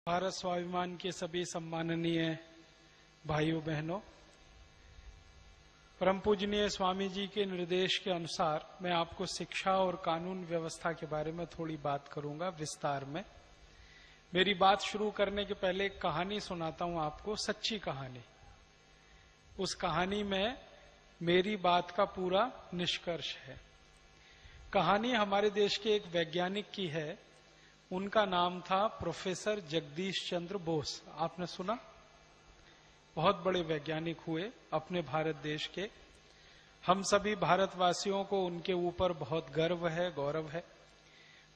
भारत स्वाभिमान के सभी सम्माननीय भाइयों बहनों, परम पूजनीय स्वामी जी के निर्देश के अनुसार मैं आपको शिक्षा और कानून व्यवस्था के बारे में थोड़ी बात करूंगा विस्तार में। मेरी बात शुरू करने के पहले एक कहानी सुनाता हूं आपको, सच्ची कहानी। उस कहानी में मेरी बात का पूरा निष्कर्ष है। कहानी हमारे देश के एक वैज्ञानिक की है। उनका नाम था प्रोफेसर जगदीश चंद्र बोस। आपने सुना? बहुत बड़े वैज्ञानिक हुए अपने भारत देश के। हम सभी भारतवासियों को उनके ऊपर बहुत गर्व है, गौरव है।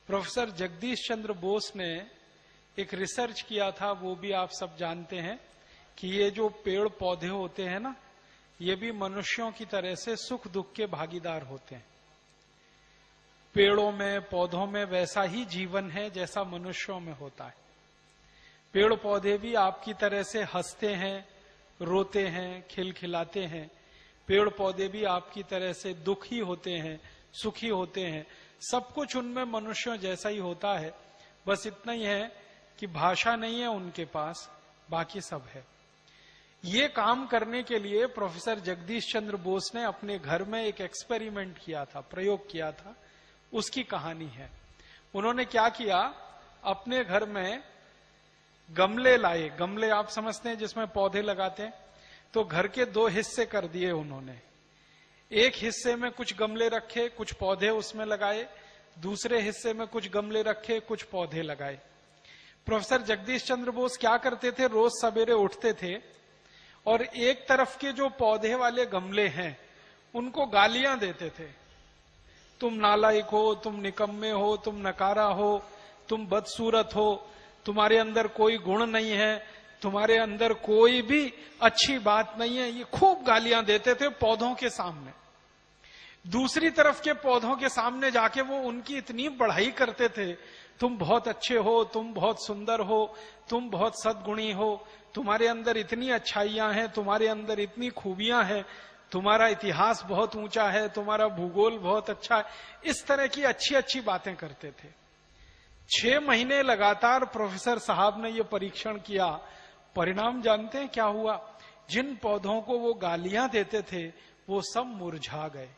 प्रोफेसर जगदीश चंद्र बोस ने एक रिसर्च किया था, वो भी आप सब जानते हैं कि ये जो पेड़ पौधे होते हैं ना, ये भी मनुष्यों की तरह से सुख दुख के भागीदार होते हैं। पेड़ों में, पौधों में वैसा ही जीवन है जैसा मनुष्यों में होता है। पेड़ पौधे भी आपकी तरह से हंसते हैं, रोते हैं, खिलखिलाते हैं। पेड़ पौधे भी आपकी तरह से दुखी होते हैं, सुखी होते हैं। सब कुछ उनमें मनुष्यों जैसा ही होता है। बस इतना ही है कि भाषा नहीं है उनके पास, बाकी सब है। ये काम करने के लिए प्रोफेसर जगदीश चंद्र बोस ने अपने घर में एक एक्सपेरिमेंट किया था, प्रयोग किया था। उसकी कहानी है। उन्होंने क्या किया, अपने घर में गमले लाए। गमले आप समझते हैं जिसमें पौधे लगाते हैं। तो घर के दो हिस्से कर दिए उन्होंने। एक हिस्से में कुछ गमले रखे, कुछ पौधे उसमें लगाए। दूसरे हिस्से में कुछ गमले रखे, कुछ पौधे लगाए। प्रोफेसर जगदीश चंद्र बोस क्या करते थे, रोज सवेरे उठते थे और एक तरफ के जो पौधे वाले गमले हैं उनको गालियां देते थे। तुम नालायक हो, तुम निकम्मे हो, तुम नकारा हो, तुम बदसूरत हो, तुम्हारे अंदर कोई गुण नहीं है, तुम्हारे अंदर कोई भी अच्छी बात नहीं है। ये खूब गालियां देते थे पौधों के सामने। दूसरी तरफ के पौधों के सामने जाके वो उनकी इतनी बढ़ाई करते थे, तुम बहुत अच्छे हो, तुम बहुत सुंदर हो, तुम बहुत सद्गुणी हो, तुम्हारे अंदर इतनी अच्छाइयां हैं, तुम्हारे अंदर इतनी खूबियां हैं, तुम्हारा इतिहास बहुत ऊंचा है, तुम्हारा भूगोल बहुत अच्छा है। इस तरह की अच्छी अच्छी बातें करते थे। 6 महीने लगातार प्रोफेसर साहब ने यह परीक्षण किया। परिणाम जानते हैं क्या हुआ? जिन पौधों को वो गालियां देते थे वो सब मुरझा गए,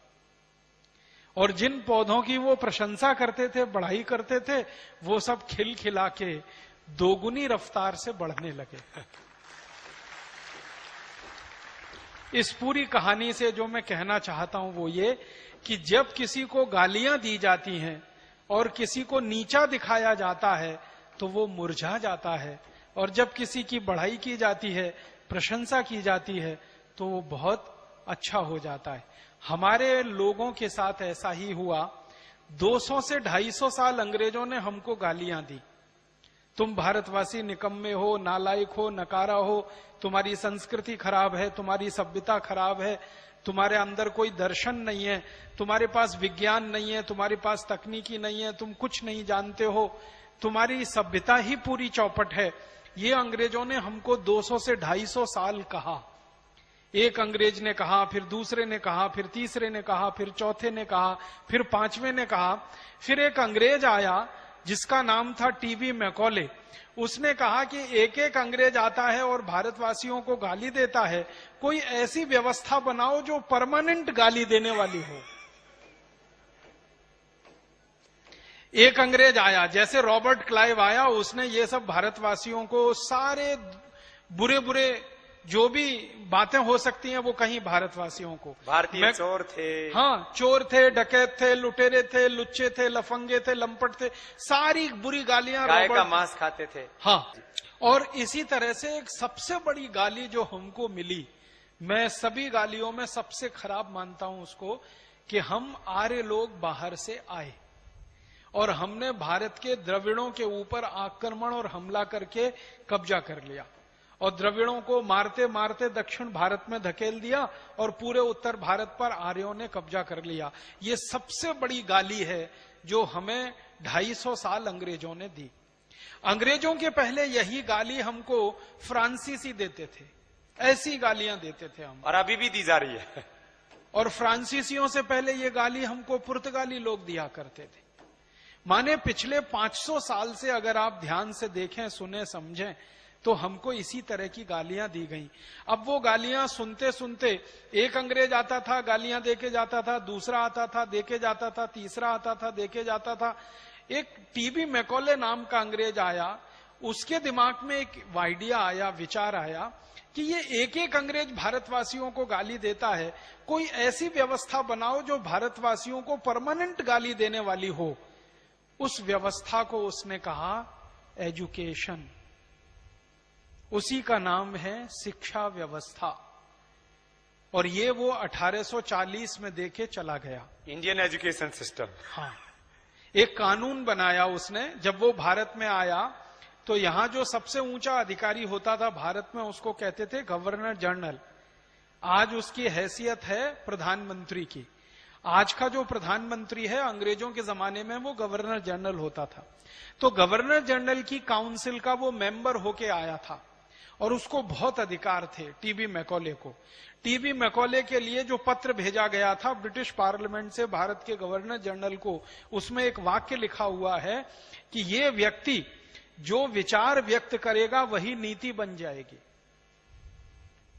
और जिन पौधों की वो प्रशंसा करते थे, बढ़ाई करते थे, वो सब खिलखिला के दोगुनी रफ्तार से बढ़ने लगे। इस पूरी कहानी से जो मैं कहना चाहता हूं वो ये कि जब किसी को गालियां दी जाती हैं और किसी को नीचा दिखाया जाता है तो वो मुरझा जाता है, और जब किसी की बढ़ाई की जाती है, प्रशंसा की जाती है, तो वो बहुत अच्छा हो जाता है। हमारे लोगों के साथ ऐसा ही हुआ। 200 से 250 साल अंग्रेजों ने हमको गालियां दी। तुम भारतवासी निकम्मे हो, नालायक हो, नकारा हो, तुम्हारी संस्कृति खराब है, तुम्हारी सभ्यता खराब है, तुम्हारे अंदर कोई दर्शन नहीं है, तुम्हारे पास विज्ञान नहीं है, तुम्हारे पास तकनीकी नहीं है, तुम कुछ नहीं जानते हो, तुम्हारी सभ्यता ही पूरी चौपट है। ये अंग्रेजों ने हमको 200 से 250 साल कहा। एक अंग्रेज ने कहा, फिर दूसरे ने कहा, फिर तीसरे ने कहा, फिर चौथे ने कहा, फिर पांचवें ने कहा। फिर एक अंग्रेज आया जिसका नाम था टीबी मैकॉले। उसने कहा कि एक एक अंग्रेज आता है और भारतवासियों को गाली देता है, कोई ऐसी व्यवस्था बनाओ जो परमानेंट गाली देने वाली हो। एक अंग्रेज आया, जैसे रॉबर्ट क्लाइव आया, उसने ये सब भारतवासियों को सारे बुरे बुरे जो भी बातें हो सकती हैं वो कहीं भारतवासियों को। भारतीय चोर थे, हाँ, चोर थे, डकैत थे, लुटेरे थे, लुच्चे थे, लफंगे थे, लंपट थे, सारी बुरी गालियां। गाय का मांस खाते थे। हाँ, और इसी तरह से एक सबसे बड़ी गाली जो हमको मिली, मैं सभी गालियों में सबसे खराब मानता हूं उसको, कि हम आर्य लोग बाहर से आए और हमने भारत के द्रविड़ों के ऊपर आक्रमण और हमला करके कब्जा कर लिया, और द्रविड़ों को मारते मारते दक्षिण भारत में धकेल दिया और पूरे उत्तर भारत पर आर्यों ने कब्जा कर लिया। ये सबसे बड़ी गाली है जो हमें 250 साल अंग्रेजों ने दी। अंग्रेजों के पहले यही गाली हमको फ्रांसीसी देते थे, ऐसी गालियां देते थे हम, और अभी भी दी जा रही है। और फ्रांसीसियों से पहले ये गाली हमको पुर्तगाली लोग दिया करते थे। माने पिछले 500 साल से अगर आप ध्यान से देखें, सुने, समझें, तो हमको इसी तरह की गालियां दी गई। अब वो गालियां सुनते सुनते एक अंग्रेज आता था, गालियां देके जाता था, दूसरा आता था, देके जाता था, तीसरा आता था, देके जाता था। एक टीबी मैकॉले नाम का अंग्रेज आया, उसके दिमाग में एक आइडिया आया, विचार आया कि ये एक एक अंग्रेज भारतवासियों को गाली देता है, कोई ऐसी व्यवस्था बनाओ जो भारतवासियों को परमानेंट गाली देने वाली हो। उस व्यवस्था को उसने कहा एजुकेशन। उसी का नाम है शिक्षा व्यवस्था। और ये वो 1840 में देके चला गया, इंडियन एजुकेशन सिस्टम। हाँ, एक कानून बनाया उसने। जब वो भारत में आया तो यहां जो सबसे ऊंचा अधिकारी होता था भारत में, उसको कहते थे गवर्नर जनरल। आज उसकी हैसियत है प्रधानमंत्री की। आज का जो प्रधानमंत्री है, अंग्रेजों के जमाने में वो गवर्नर जनरल होता था। तो गवर्नर जनरल की काउंसिल का वो मेंबर होके आया था और उसको बहुत अधिकार थे टीबी मैकॉले को। टीबी मैकॉले के लिए जो पत्र भेजा गया था ब्रिटिश पार्लियामेंट से भारत के गवर्नर जनरल को, उसमें एक वाक्य लिखा हुआ है कि ये व्यक्ति जो विचार व्यक्त करेगा वही नीति बन जाएगी।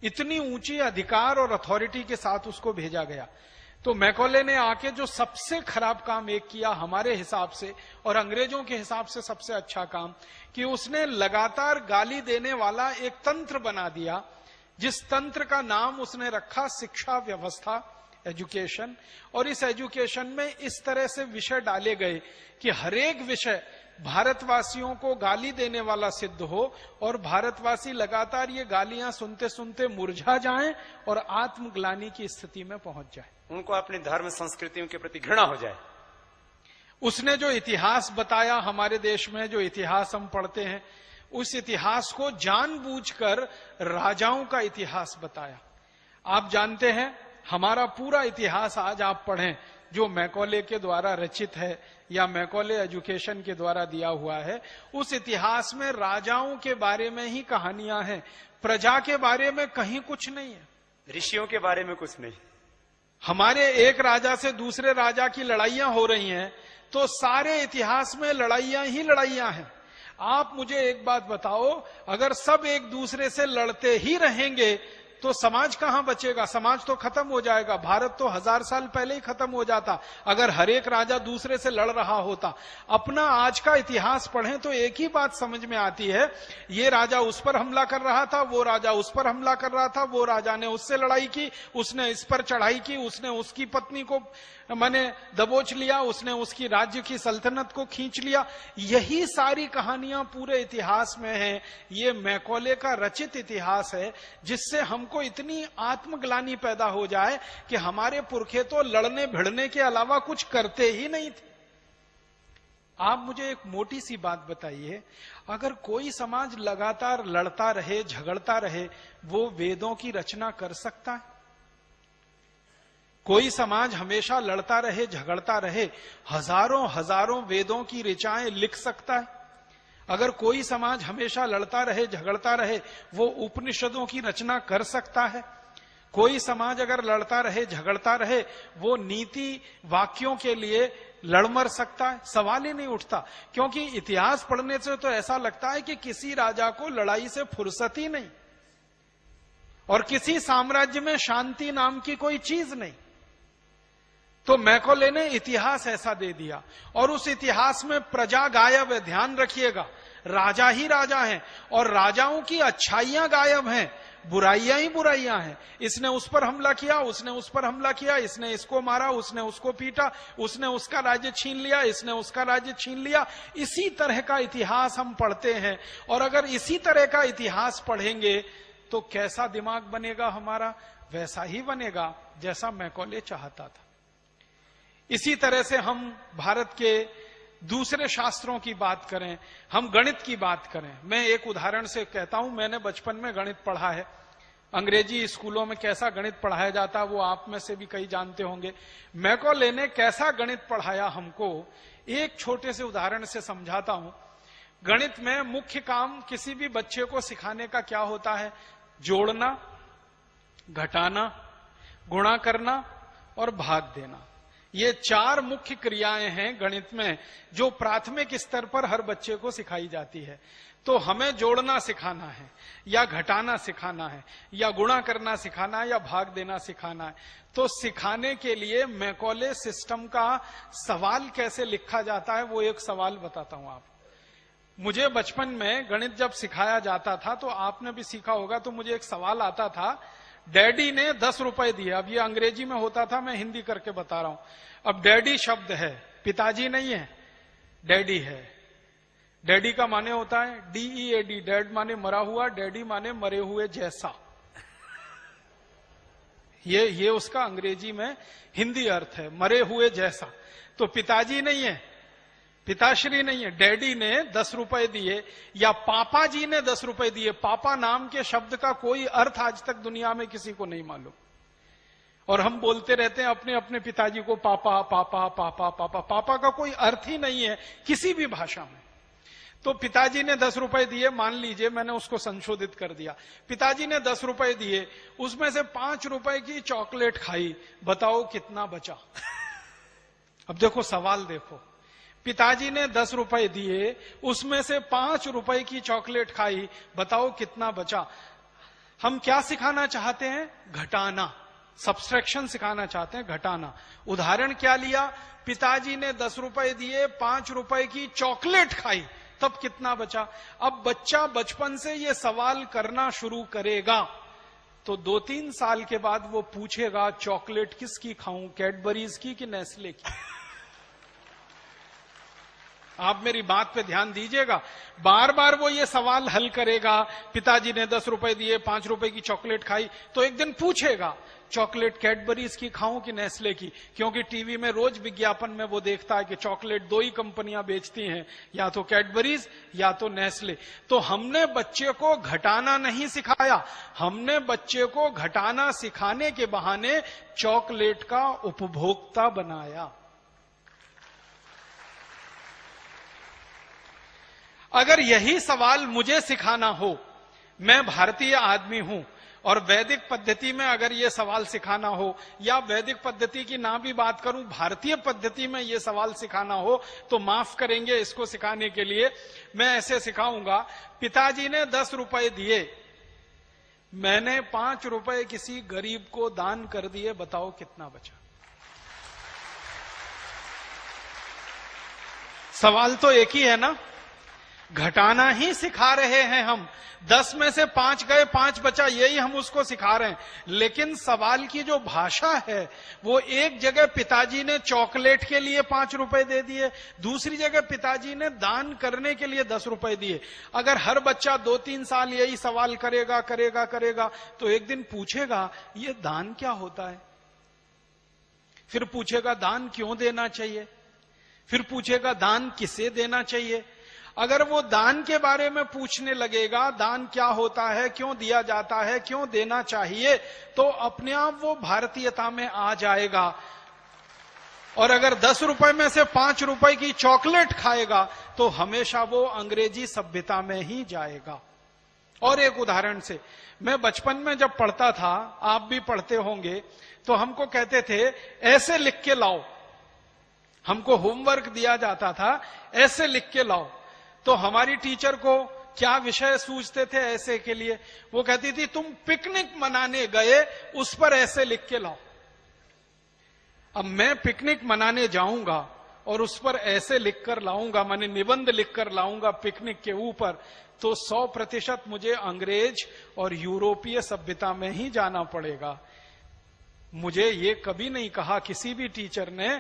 इतनी ऊंची अधिकार और अथॉरिटी के साथ उसको भेजा गया। तो मैकॉले ने आके जो सबसे खराब काम एक किया हमारे हिसाब से और अंग्रेजों के हिसाब से सबसे अच्छा काम, कि उसने लगातार गाली देने वाला एक तंत्र बना दिया, जिस तंत्र का नाम उसने रखा शिक्षा व्यवस्था, एजुकेशन। और इस एजुकेशन में इस तरह से विषय डाले गए कि हरेक विषय भारतवासियों को गाली देने वाला सिद्ध हो और भारतवासी लगातार ये गालियां सुनते सुनते मुरझा जाएं और आत्मग्लानि की स्थिति में पहुंच जाए, उनको अपने धर्म संस्कृतियों के प्रति घृणा हो जाए। उसने जो इतिहास बताया, हमारे देश में जो इतिहास हम पढ़ते हैं, उस इतिहास को जानबूझकर राजाओं का इतिहास बताया। आप जानते हैं हमारा पूरा इतिहास आज आप पढ़ें जो मैकॉले के द्वारा रचित है या मैकॉले एजुकेशन के द्वारा दिया हुआ है, उस इतिहास में राजाओं के बारे में ही कहानियां हैं, प्रजा के बारे में कहीं कुछ नहीं है, ऋषियों के बारे में कुछ नहीं। हमारे एक राजा से दूसरे राजा की लड़ाइयां हो रही हैं तो सारे इतिहास में लड़ाइयां ही लड़ाइयां हैं। आप मुझे एक बात बताओ, अगर सब एक दूसरे से लड़ते ही रहेंगे तो समाज कहां बचेगा? समाज तो खत्म हो जाएगा। भारत तो 1000 साल पहले ही खत्म हो जाता अगर हर एक राजा दूसरे से लड़ रहा होता। अपना आज का इतिहास पढ़ें तो एक ही बात समझ में आती है, ये राजा उस पर हमला कर रहा था, वो राजा उस पर हमला कर रहा था, वो राजा ने उससे लड़ाई की, उसने इस पर चढ़ाई की, उसने उसकी पत्नी को मैंने दबोच लिया, उसने उसकी राज्य की सल्तनत को खींच लिया। यही सारी कहानियां पूरे इतिहास में हैं। ये मैकॉले का रचित इतिहास है, जिससे हमको इतनी आत्मग्लानि पैदा हो जाए कि हमारे पुरखे तो लड़ने भिड़ने के अलावा कुछ करते ही नहीं थे। आप मुझे एक मोटी सी बात बताइए, अगर कोई समाज लगातार लड़ता रहे, झगड़ता रहे, वो वेदों की रचना कर सकता है? कोई समाज हमेशा लड़ता रहे, झगड़ता रहे, हजारों हजारों वेदों की ऋचाएं लिख सकता है? अगर कोई समाज हमेशा लड़ता रहे, झगड़ता रहे, वो उपनिषदों की रचना कर सकता है? कोई समाज अगर लड़ता रहे, झगड़ता रहे, वो नीति वाक्यों के लिए लड़ मर सकता है? सवाल ही नहीं उठता। क्योंकि इतिहास पढ़ने से तो ऐसा लगता है कि किसी राजा को लड़ाई से फुर्सत ही नहीं और किसी साम्राज्य में शांति नाम की कोई चीज नहीं। तो मैकॉले ने इतिहास ऐसा दे दिया और उस इतिहास में प्रजा गायब है। ध्यान रखिएगा, राजा ही राजा हैं और राजाओं की अच्छाइयां गायब हैं, बुराइयां ही बुराइयां हैं। इसने उस पर हमला किया, उसने उस पर हमला किया, इसने इसको मारा, उसने उसको पीटा, उसने उसका राज्य छीन लिया, इसने उसका राज्य छीन लिया। इसी तरह का इतिहास हम पढ़ते हैं और अगर इसी तरह का इतिहास पढ़ेंगे तो कैसा दिमाग बनेगा हमारा? वैसा ही बनेगा जैसा मैकॉले चाहता था। इसी तरह से हम भारत के दूसरे शास्त्रों की बात करें, हम गणित की बात करें। मैं एक उदाहरण से कहता हूं, मैंने बचपन में गणित पढ़ा है। अंग्रेजी स्कूलों में कैसा गणित पढ़ाया जाता वो आप में से भी कई जानते होंगे। मैकॉले ने कैसा गणित पढ़ाया हमको, एक छोटे से उदाहरण से समझाता हूं। गणित में मुख्य काम किसी भी बच्चे को सिखाने का क्या होता है? जोड़ना, घटाना, गुणा करना और भाग देना। ये 4 मुख्य क्रियाएं हैं गणित में जो प्राथमिक स्तर पर हर बच्चे को सिखाई जाती है। तो हमें जोड़ना सिखाना है या घटाना सिखाना है या गुणा करना सिखाना है या भाग देना सिखाना है। तो सिखाने के लिए मैकॉले सिस्टम का सवाल कैसे लिखा जाता है वो एक सवाल बताता हूं आपको। मुझे बचपन में गणित जब सिखाया जाता था तो आपने भी सीखा होगा, तो मुझे एक सवाल आता था, डैडी ने 10 रुपए दिए। अब ये अंग्रेजी में होता था, मैं हिंदी करके बता रहा हूं। अब डैडी शब्द है, पिताजी नहीं है, डैडी है। डैडी का माने होता है DEAD, डैड माने मरा हुआ, डैडी माने मरे हुए जैसा। ये उसका अंग्रेजी में हिंदी अर्थ है, मरे हुए जैसा। तो पिताजी नहीं है, पिताश्री नहीं है, डैडी ने 10 रुपए दिए या पापा जी ने 10 रुपए दिए। पापा नाम के शब्द का कोई अर्थ आज तक दुनिया में किसी को नहीं मालूम, और हम बोलते रहते हैं अपने अपने पिताजी को पापा पापा पापा पापा। पापा का कोई अर्थ ही नहीं है किसी भी भाषा में। तो पिताजी ने 10 रुपए दिए, मान लीजिए मैंने उसको संशोधित कर दिया। पिताजी ने 10 रुपए दिए, उसमें से 5 रुपए की चॉकलेट खाई, बताओ कितना बचा। अब देखो सवाल देखो, पिताजी ने 10 रुपए दिए, उसमें से 5 रुपए की चॉकलेट खाई, बताओ कितना बचा। हम क्या सिखाना चाहते हैं? घटाना, सब्सट्रैक्शन सिखाना चाहते हैं, घटाना। उदाहरण क्या लिया? पिताजी ने 10 रुपए दिए, 5 रुपए की चॉकलेट खाई, तब कितना बचा। अब बच्चा बचपन से ये सवाल करना शुरू करेगा तो 2-3 साल के बाद वो पूछेगा चॉकलेट किसकी खाऊं, कैडबरीज की कि नेस्ले की। आप मेरी बात पे ध्यान दीजिएगा, बार बार वो ये सवाल हल करेगा। पिताजी ने 10 रुपए दिए, 5 रुपए की चॉकलेट खाई, तो एक दिन पूछेगा चॉकलेट कैडबरीज की खाऊं कि नेस्ले की, क्योंकि टीवी में रोज विज्ञापन में वो देखता है कि चॉकलेट 2 ही कंपनियां बेचती हैं, या तो कैडबरीज या तो नेस्ले। तो हमने बच्चे को घटाना नहीं सिखाया, हमने बच्चे को घटाना सिखाने के बहाने चॉकलेट का उपभोक्ता बनाया। अगर यही सवाल मुझे सिखाना हो, मैं भारतीय आदमी हूं, और वैदिक पद्धति में अगर ये सवाल सिखाना हो, या वैदिक पद्धति की ना भी बात करूं, भारतीय पद्धति में ये सवाल सिखाना हो, तो माफ करेंगे, इसको सिखाने के लिए मैं ऐसे सिखाऊंगा। पिताजी ने 10 रुपए दिए, मैंने 5 रुपए किसी गरीब को दान कर दिए, बताओ कितना बचा। सवाल तो एक ही है ना, घटाना ही सिखा रहे हैं हम। 10 में से 5 गए, 5 बचा, यही हम उसको सिखा रहे हैं। लेकिन सवाल की जो भाषा है वो, एक जगह पिताजी ने चॉकलेट के लिए 5 रुपए दे दिए, दूसरी जगह पिताजी ने दान करने के लिए 10 रुपए दिए। अगर हर बच्चा 2-3 साल यही सवाल करेगा करेगा करेगा तो एक दिन पूछेगा ये दान क्या होता है, फिर पूछेगा दान क्यों देना चाहिए, फिर पूछेगा दान किसे देना चाहिए। अगर वो दान के बारे में पूछने लगेगा, दान क्या होता है, क्यों दिया जाता है, क्यों देना चाहिए, तो अपने आप वो भारतीयता में आ जाएगा। और अगर 10 रुपए में से 5 रुपए की चॉकलेट खाएगा तो हमेशा वो अंग्रेजी सभ्यता में ही जाएगा। और एक उदाहरण से, मैं बचपन में जब पढ़ता था, आप भी पढ़ते होंगे, तो हमको कहते थे ऐसे लिख के लाओ। हमको होमवर्क दिया जाता था, ऐसे लिख के लाओ। तो हमारी टीचर को क्या विषय सूझते थे ऐसे के लिए? वो कहती थी तुम पिकनिक मनाने गए, उस पर ऐसे लिख के लाओ। अब मैं पिकनिक मनाने जाऊंगा और उस पर ऐसे लिखकर लाऊंगा, माने निबंध लिखकर लाऊंगा पिकनिक के ऊपर, तो 100% मुझे अंग्रेज और यूरोपीय सभ्यता में ही जाना पड़ेगा। मुझे ये कभी नहीं कहा किसी भी टीचर ने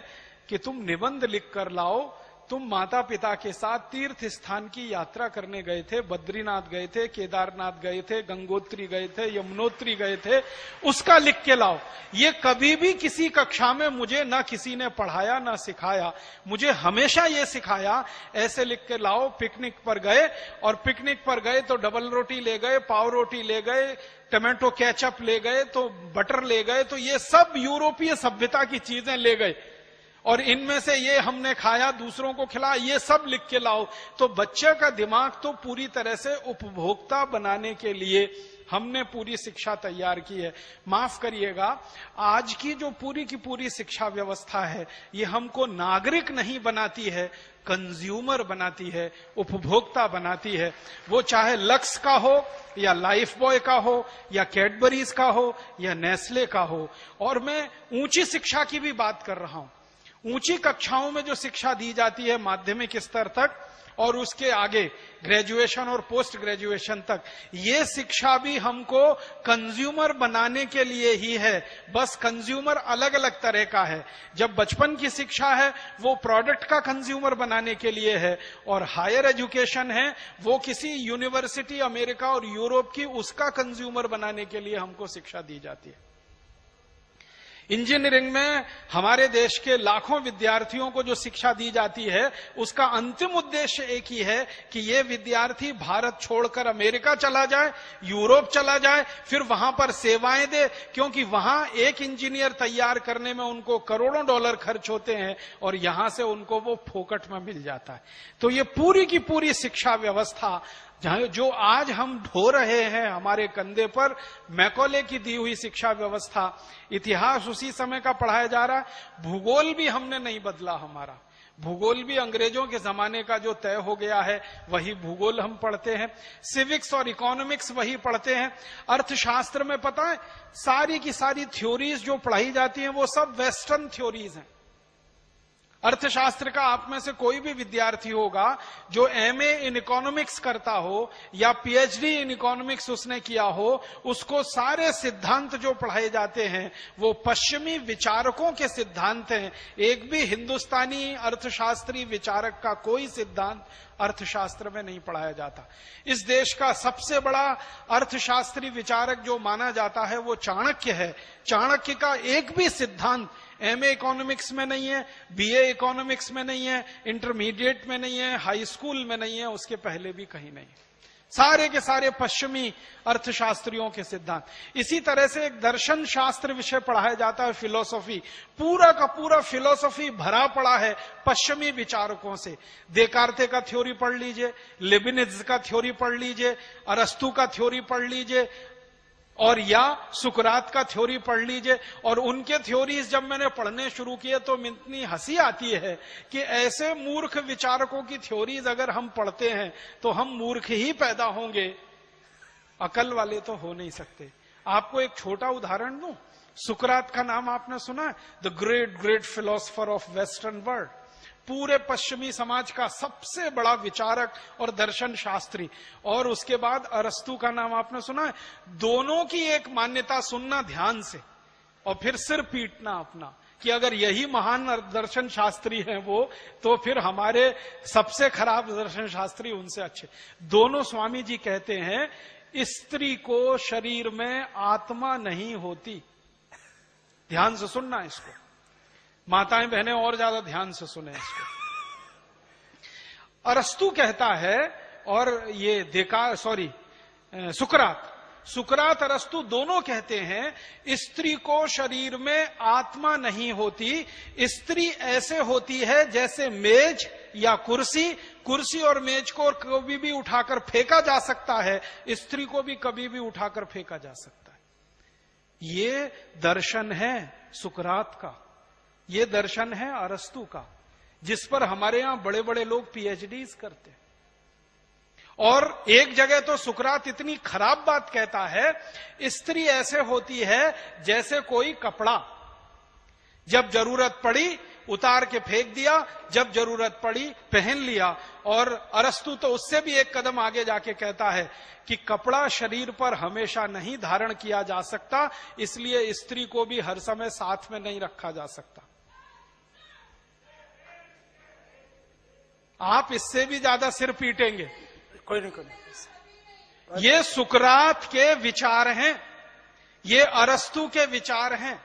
कि तुम निबंध लिख कर लाओ। तुम माता पिता के साथ तीर्थ स्थान की यात्रा करने गए थे, बद्रीनाथ गए थे, केदारनाथ गए थे, गंगोत्री गए थे, यमुनोत्री गए थे, उसका लिख के लाओ। ये कभी भी किसी कक्षा में मुझे ना किसी ने पढ़ाया ना सिखाया। मुझे हमेशा ये सिखाया ऐसे लिख के लाओ। पिकनिक पर गए, और पिकनिक पर गए तो डबल रोटी ले गए, पाव रोटी ले गए, टमाटो केचप ले गए, तो बटर ले गए, तो ये सब यूरोपीय सभ्यता की चीजें ले गए। और इनमें से ये हमने खाया, दूसरों को खिलाया, ये सब लिख के लाओ। तो बच्चे का दिमाग तो पूरी तरह से उपभोक्ता बनाने के लिए हमने पूरी शिक्षा तैयार की है। माफ करिएगा, आज की जो पूरी की पूरी शिक्षा व्यवस्था है, ये हमको नागरिक नहीं बनाती है, कंज्यूमर बनाती है, उपभोक्ता बनाती है। वो चाहे लक्स का हो या लाइफ बॉय का हो या कैडबरीज का हो या नेस्ले का हो। और मैं ऊंची शिक्षा की भी बात कर रहा हूं। ऊंची कक्षाओं में जो शिक्षा दी जाती है माध्यमिक स्तर तक और उसके आगे ग्रेजुएशन और पोस्ट ग्रेजुएशन तक, ये शिक्षा भी हमको कंज्यूमर बनाने के लिए ही है। बस कंज्यूमर अलग अलग तरह का है। जब बचपन की शिक्षा है वो प्रोडक्ट का कंज्यूमर बनाने के लिए है, और हायर एजुकेशन है वो किसी यूनिवर्सिटी अमेरिका और यूरोप की उसका कंज्यूमर बनाने के लिए हमको शिक्षा दी जाती है। इंजीनियरिंग में हमारे देश के लाखों विद्यार्थियों को जो शिक्षा दी जाती है, उसका अंतिम उद्देश्य एक ही है कि ये विद्यार्थी भारत छोड़कर अमेरिका चला जाए, यूरोप चला जाए, फिर वहां पर सेवाएं दे, क्योंकि वहां एक इंजीनियर तैयार करने में उनको करोड़ों डॉलर खर्च होते हैं और यहां से उनको वो फोकट में मिल जाता है। तो ये पूरी की पूरी शिक्षा व्यवस्था जो आज हम ढो रहे हैं हमारे कंधे पर, मैकॉले की दी हुई शिक्षा व्यवस्था, इतिहास उसी समय का पढ़ाया जा रहा है। भूगोल भी हमने नहीं बदला, हमारा भूगोल भी अंग्रेजों के जमाने का जो तय हो गया है वही भूगोल हम पढ़ते हैं। सिविक्स और इकोनॉमिक्स वही पढ़ते हैं। अर्थशास्त्र में पता है सारी की सारी थ्योरीज जो पढ़ाई जाती हैं वो सब वेस्टर्न थ्योरीज हैं। अर्थशास्त्र का आप में से कोई भी विद्यार्थी होगा जो एमए इन इकोनॉमिक्स करता हो या पीएचडी इन इकोनॉमिक्स उसने किया हो, उसको सारे सिद्धांत जो पढ़ाए जाते हैं वो पश्चिमी विचारकों के सिद्धांत हैं। एक भी हिंदुस्तानी अर्थशास्त्री विचारक का कोई सिद्धांत अर्थशास्त्र में नहीं पढ़ाया जाता। इस देश का सबसे बड़ा अर्थशास्त्री विचारक जो माना जाता है वो चाणक्य है। चाणक्य का एक भी सिद्धांत एमए इकोनॉमिक्स में नहीं है, बीए इकोनॉमिक्स में नहीं है, इंटरमीडिएट में नहीं है, हाई स्कूल में नहीं है, उसके पहले भी कहीं नहीं। सारे के सारे पश्चिमी अर्थशास्त्रियों के सिद्धांत। इसी तरह से एक दर्शन शास्त्र विषय पढ़ाया जाता है, फिलोसॉफी। पूरा का पूरा फिलोसॉफी भरा पड़ा है पश्चिमी विचारकों से। देकार्ते का थ्योरी पढ़ लीजिए, लिबिनिज का थ्योरी पढ़ लीजिए, अरस्तु का थ्योरी पढ़ लीजिए, और या सुकरात का थ्योरी पढ़ लीजिए। और उनके थ्योरीज जब मैंने पढ़ने शुरू किए तो इतनी हंसी आती है कि ऐसे मूर्ख विचारकों की थ्योरीज अगर हम पढ़ते हैं तो हम मूर्ख ही पैदा होंगे, अकल वाले तो हो नहीं सकते। आपको एक छोटा उदाहरण दूं, सुकरात का नाम आपने सुना है? The great great philosopher of western world, पूरे पश्चिमी समाज का सबसे बड़ा विचारक और दर्शन शास्त्री। और उसके बाद अरस्तु का नाम आपने सुना है? दोनों की एक मान्यता सुनना ध्यान से और फिर सिर पीटना अपना कि अगर यही महान दर्शन शास्त्री हैं वो, तो फिर हमारे सबसे खराब दर्शन शास्त्री उनसे अच्छे। दोनों स्वामी जी कहते हैं स्त्री को शरीर में आत्मा नहीं होती। ध्यान से सुनना इसको, माताएं बहनें और ज्यादा ध्यान से सुने इसको। अरस्तु कहता है, और ये सुकरात अरस्तु दोनों कहते हैं स्त्री को शरीर में आत्मा नहीं होती। स्त्री ऐसे होती है जैसे मेज या कुर्सी। कुर्सी और मेज को कभी भी उठाकर फेंका जा सकता है, स्त्री को भी कभी भी उठाकर फेंका जा सकता है। ये दर्शन है सुकरात का, ये दर्शन है अरस्तु का, जिस पर हमारे यहां बड़े बड़े लोग पीएचडीज करते हैं। और एक जगह तो सुकरात इतनी खराब बात कहता है, स्त्री ऐसे होती है जैसे कोई कपड़ा, जब जरूरत पड़ी उतार के फेंक दिया, जब जरूरत पड़ी पहन लिया। और अरस्तु तो उससे भी एक कदम आगे जाके कहता है कि कपड़ा शरीर पर हमेशा नहीं धारण किया जा सकता, इसलिए स्त्री को भी हर समय साथ में नहीं रखा जा सकता। आप इससे भी ज्यादा सिर पीटेंगे। कोई नहीं। ये सुकरात के विचार हैं, ये अरस्तु के विचार हैं।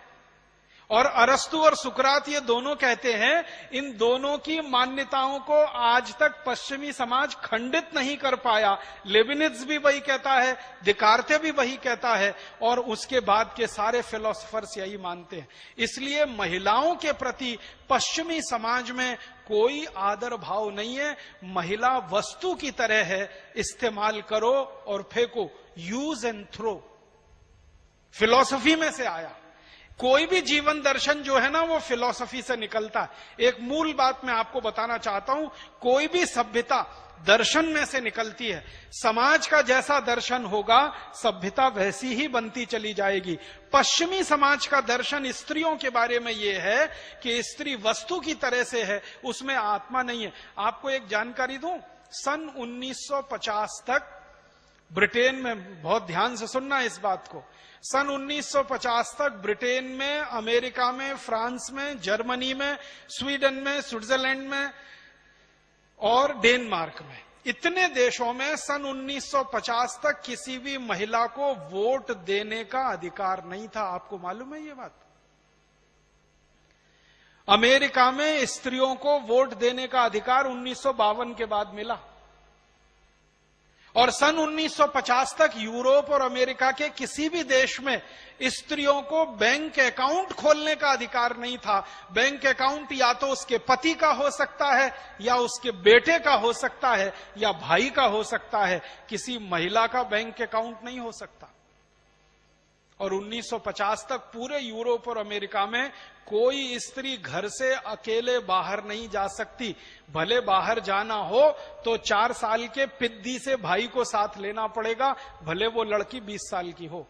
और अरस्तु और सुकरात ये दोनों कहते हैं, इन दोनों की मान्यताओं को आज तक पश्चिमी समाज खंडित नहीं कर पाया। लेविनिज भी वही कहता है, दिकार्ते भी वही कहता है, और उसके बाद के सारे फिलोसोफर्स यही मानते हैं। इसलिए महिलाओं के प्रति पश्चिमी समाज में कोई आदर भाव नहीं है। महिला वस्तु की तरह है, इस्तेमाल करो और फेंको, यूज एंड थ्रो। फिलॉसफी में से आया। कोई भी जीवन दर्शन जो है ना, वो फिलॉसफी से निकलता है। एक मूल बात मैं आपको बताना चाहता हूं, कोई भी सभ्यता दर्शन में से निकलती है। समाज का जैसा दर्शन होगा, सभ्यता वैसी ही बनती चली जाएगी। पश्चिमी समाज का दर्शन स्त्रियों के बारे में यह है कि स्त्री वस्तु की तरह से है, उसमें आत्मा नहीं है। आपको एक जानकारी दूं, सन 1950 तक ब्रिटेन में, बहुत ध्यान से सुनना इस बात को, सन 1950 तक ब्रिटेन में, अमेरिका में, फ्रांस में, जर्मनी में, स्वीडन में, स्विट्जरलैंड में और डेनमार्क में, इतने देशों में सन 1950 तक किसी भी महिला को वोट देने का अधिकार नहीं था। आपको मालूम है ये बात? अमेरिका में स्त्रियों को वोट देने का अधिकार 1952 के बाद मिला। और सन 1950 तक यूरोप और अमेरिका के किसी भी देश में स्त्रियों को बैंक अकाउंट खोलने का अधिकार नहीं था। बैंक अकाउंट या तो उसके पति का हो सकता है, या उसके बेटे का हो सकता है, या भाई का हो सकता है। किसी महिला का बैंक अकाउंट नहीं हो सकता। और 1950 तक पूरे यूरोप और अमेरिका में कोई स्त्री घर से अकेले बाहर नहीं जा सकती। भले बाहर जाना हो तो 4 साल के पिद्दी से भाई को साथ लेना पड़ेगा, भले वो लड़की 20 साल की हो।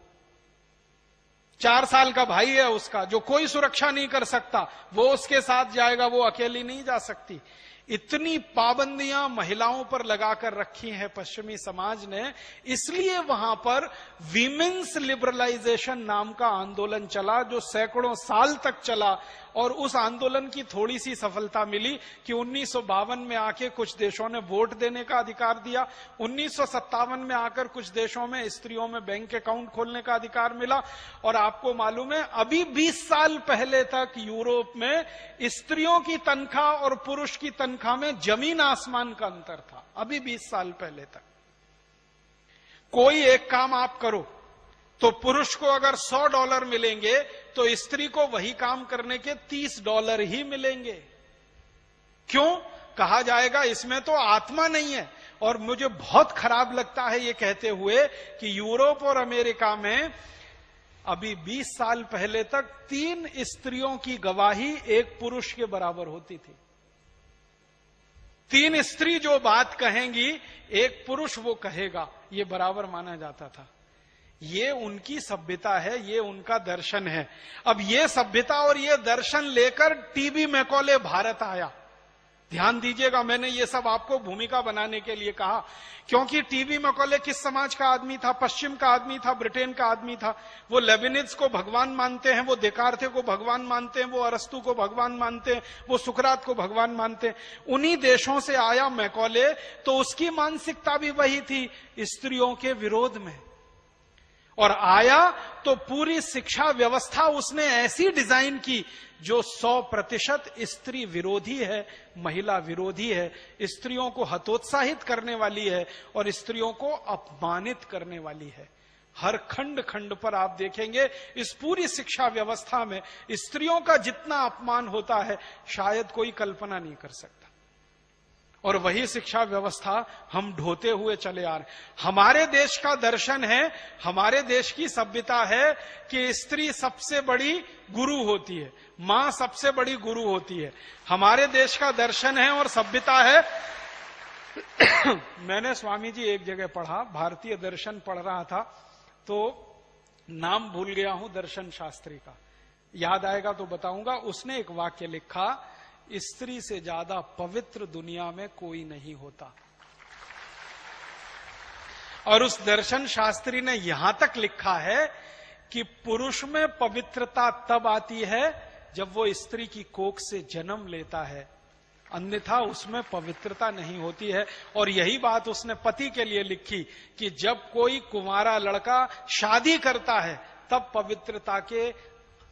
4 साल का भाई है उसका, जो कोई सुरक्षा नहीं कर सकता, वो उसके साथ जाएगा, वो अकेली नहीं जा सकती। इतनी पाबंदियां महिलाओं पर लगाकर रखी हैं पश्चिमी समाज ने। इसलिए वहां पर वीमेन्स लिबरलाइजेशन नाम का आंदोलन चला, जो सैकड़ों साल तक चला। और उस आंदोलन की थोड़ी सी सफलता मिली कि 1952 में आके कुछ देशों ने वोट देने का अधिकार दिया। 1957 में आकर कुछ देशों में स्त्रियों में बैंक अकाउंट खोलने का अधिकार मिला। और आपको मालूम है, अभी 20 साल पहले तक यूरोप में स्त्रियों की तनख्वाह और पुरुष की तनख्वाह में जमीन आसमान का अंतर था। अभी 20 साल पहले तक कोई एक काम आप करो तो पुरुष को अगर $100 मिलेंगे तो स्त्री को वही काम करने के $30 ही मिलेंगे। क्यों? कहा जाएगा इसमें तो आत्मा नहीं है। और मुझे बहुत खराब लगता है ये कहते हुए कि यूरोप और अमेरिका में अभी 20 साल पहले तक 3 स्त्रियों की गवाही एक पुरुष के बराबर होती थी। 3 स्त्री जो बात कहेंगी, एक पुरुष वो कहेगा, ये बराबर माना जाता था। ये उनकी सभ्यता है, ये उनका दर्शन है। अब ये सभ्यता और ये दर्शन लेकर टीबी मैकॉले भारत आया। ध्यान दीजिएगा, मैंने ये सब आपको भूमिका बनाने के लिए कहा, क्योंकि टीबी मैकॉले किस समाज का आदमी था? पश्चिम का आदमी था, ब्रिटेन का आदमी था। वो लेविनिज को भगवान मानते हैं, वो देकार्ते को भगवान मानते हैं, वो अरस्तु को भगवान मानते हैं, वो सुकरात को भगवान मानते हैं। उन्हीं देशों से आया मैकॉले, तो उसकी मानसिकता भी वही थी, स्त्रियों के विरोध में। और आया तो पूरी शिक्षा व्यवस्था उसने ऐसी डिजाइन की जो 100% स्त्री विरोधी है, महिला विरोधी है, स्त्रियों को हतोत्साहित करने वाली है और स्त्रियों को अपमानित करने वाली है। हर खंड खंड पर आप देखेंगे इस पूरी शिक्षा व्यवस्था में स्त्रियों का जितना अपमान होता है, शायद कोई कल्पना नहीं कर सकता। और वही शिक्षा व्यवस्था हम ढोते हुए चले आ रहे। हमारे देश का दर्शन है, हमारे देश की सभ्यता है कि स्त्री सबसे बड़ी गुरु होती है, मां सबसे बड़ी गुरु होती है। हमारे देश का दर्शन है और सभ्यता है। मैंने स्वामी जी एक जगह पढ़ा, भारतीय दर्शन पढ़ रहा था, तो नाम भूल गया हूं दर्शन शास्त्री का, याद आएगा तो बताऊंगा। उसने एक वाक्य लिखा, स्त्री से ज्यादा पवित्र दुनिया में कोई नहीं होता। और उस दर्शन शास्त्री ने यहां तक लिखा है कि पुरुष में पवित्रता तब आती है जब वो स्त्री की कोख से जन्म लेता है, अन्यथा उसमें पवित्रता नहीं होती है। और यही बात उसने पति के लिए लिखी कि जब कोई कुंवारा लड़का शादी करता है तब पवित्रता के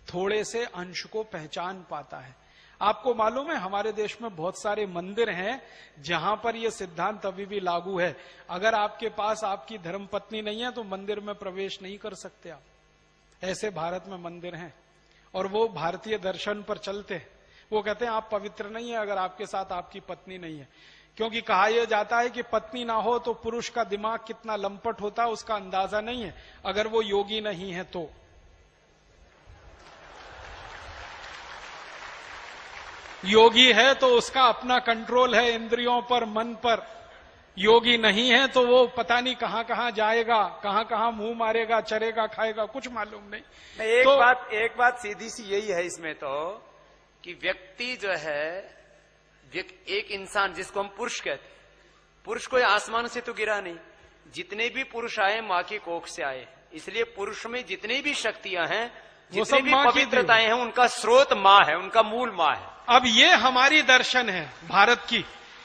थोड़े से अंश को पहचान पाता है। आपको मालूम है हमारे देश में बहुत सारे मंदिर हैं जहां पर यह सिद्धांत अभी भी लागू है। अगर आपके पास आपकी धर्मपत्नी नहीं है तो मंदिर में प्रवेश नहीं कर सकते आप। ऐसे भारत में मंदिर हैं और वो भारतीय दर्शन पर चलते हैं। वो कहते हैं आप पवित्र नहीं है अगर आपके साथ आपकी पत्नी नहीं है, क्योंकि कहा यह जाता है कि पत्नी ना हो तो पुरुष का दिमाग कितना लंपट होता है उसका अंदाजा नहीं है, अगर वो योगी नहीं है तो। योगी है तो उसका अपना कंट्रोल है इंद्रियों पर, मन पर। योगी नहीं है तो वो पता नहीं कहां कहां जाएगा, कहां कहां मुंह मारेगा, चरेगा, खाएगा, कुछ मालूम नहीं। एक बात सीधी सी यही है इसमें तो, कि व्यक्ति जो है, एक इंसान जिसको हम पुरुष कहते हैं, पुरुष कोई आसमान से तो गिरा नहीं। जितने भी पुरुष आए माँ की कोख से आए, इसलिए पुरुष में जितनी भी शक्तियां हैं, जितनी भी पवित्रताएं हैं, उनका स्रोत माँ है, उनका मूल माँ है। अब ये हमारी दर्शन है भारत की।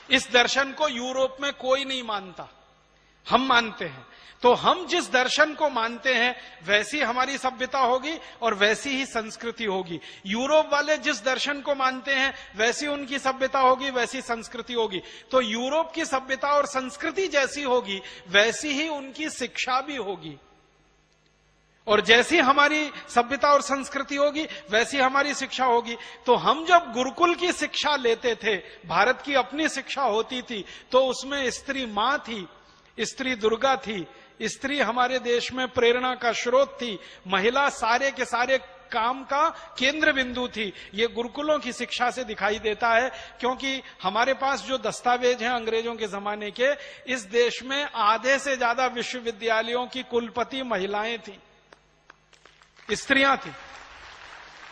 इस दर्शन को यूरोप में कोई नहीं मानता, हम मानते हैं। तो हम जिस दर्शन को मानते हैं वैसी हमारी सभ्यता होगी और वैसी ही संस्कृति होगी। यूरोप वाले जिस दर्शन को मानते हैं वैसी उनकी सभ्यता होगी, वैसी संस्कृति होगी। तो यूरोप की सभ्यता और संस्कृति जैसी होगी वैसी ही उनकी शिक्षा भी होगी, और जैसी हमारी सभ्यता और संस्कृति होगी वैसी हमारी शिक्षा होगी। तो हम जब गुरुकुल की शिक्षा लेते थे, भारत की अपनी शिक्षा होती थी, तो उसमें स्त्री मां थी, स्त्री दुर्गा थी, स्त्री हमारे देश में प्रेरणा का स्रोत थी, महिला सारे के सारे काम का केंद्र बिंदु थी। ये गुरुकुलों की शिक्षा से दिखाई देता है, क्योंकि हमारे पास जो दस्तावेज हैं अंग्रेजों के जमाने के, इस देश में आधे से ज्यादा विश्वविद्यालयों की कुलपति महिलाएं थी, स्त्रियां थी,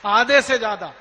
आधे से ज्यादा,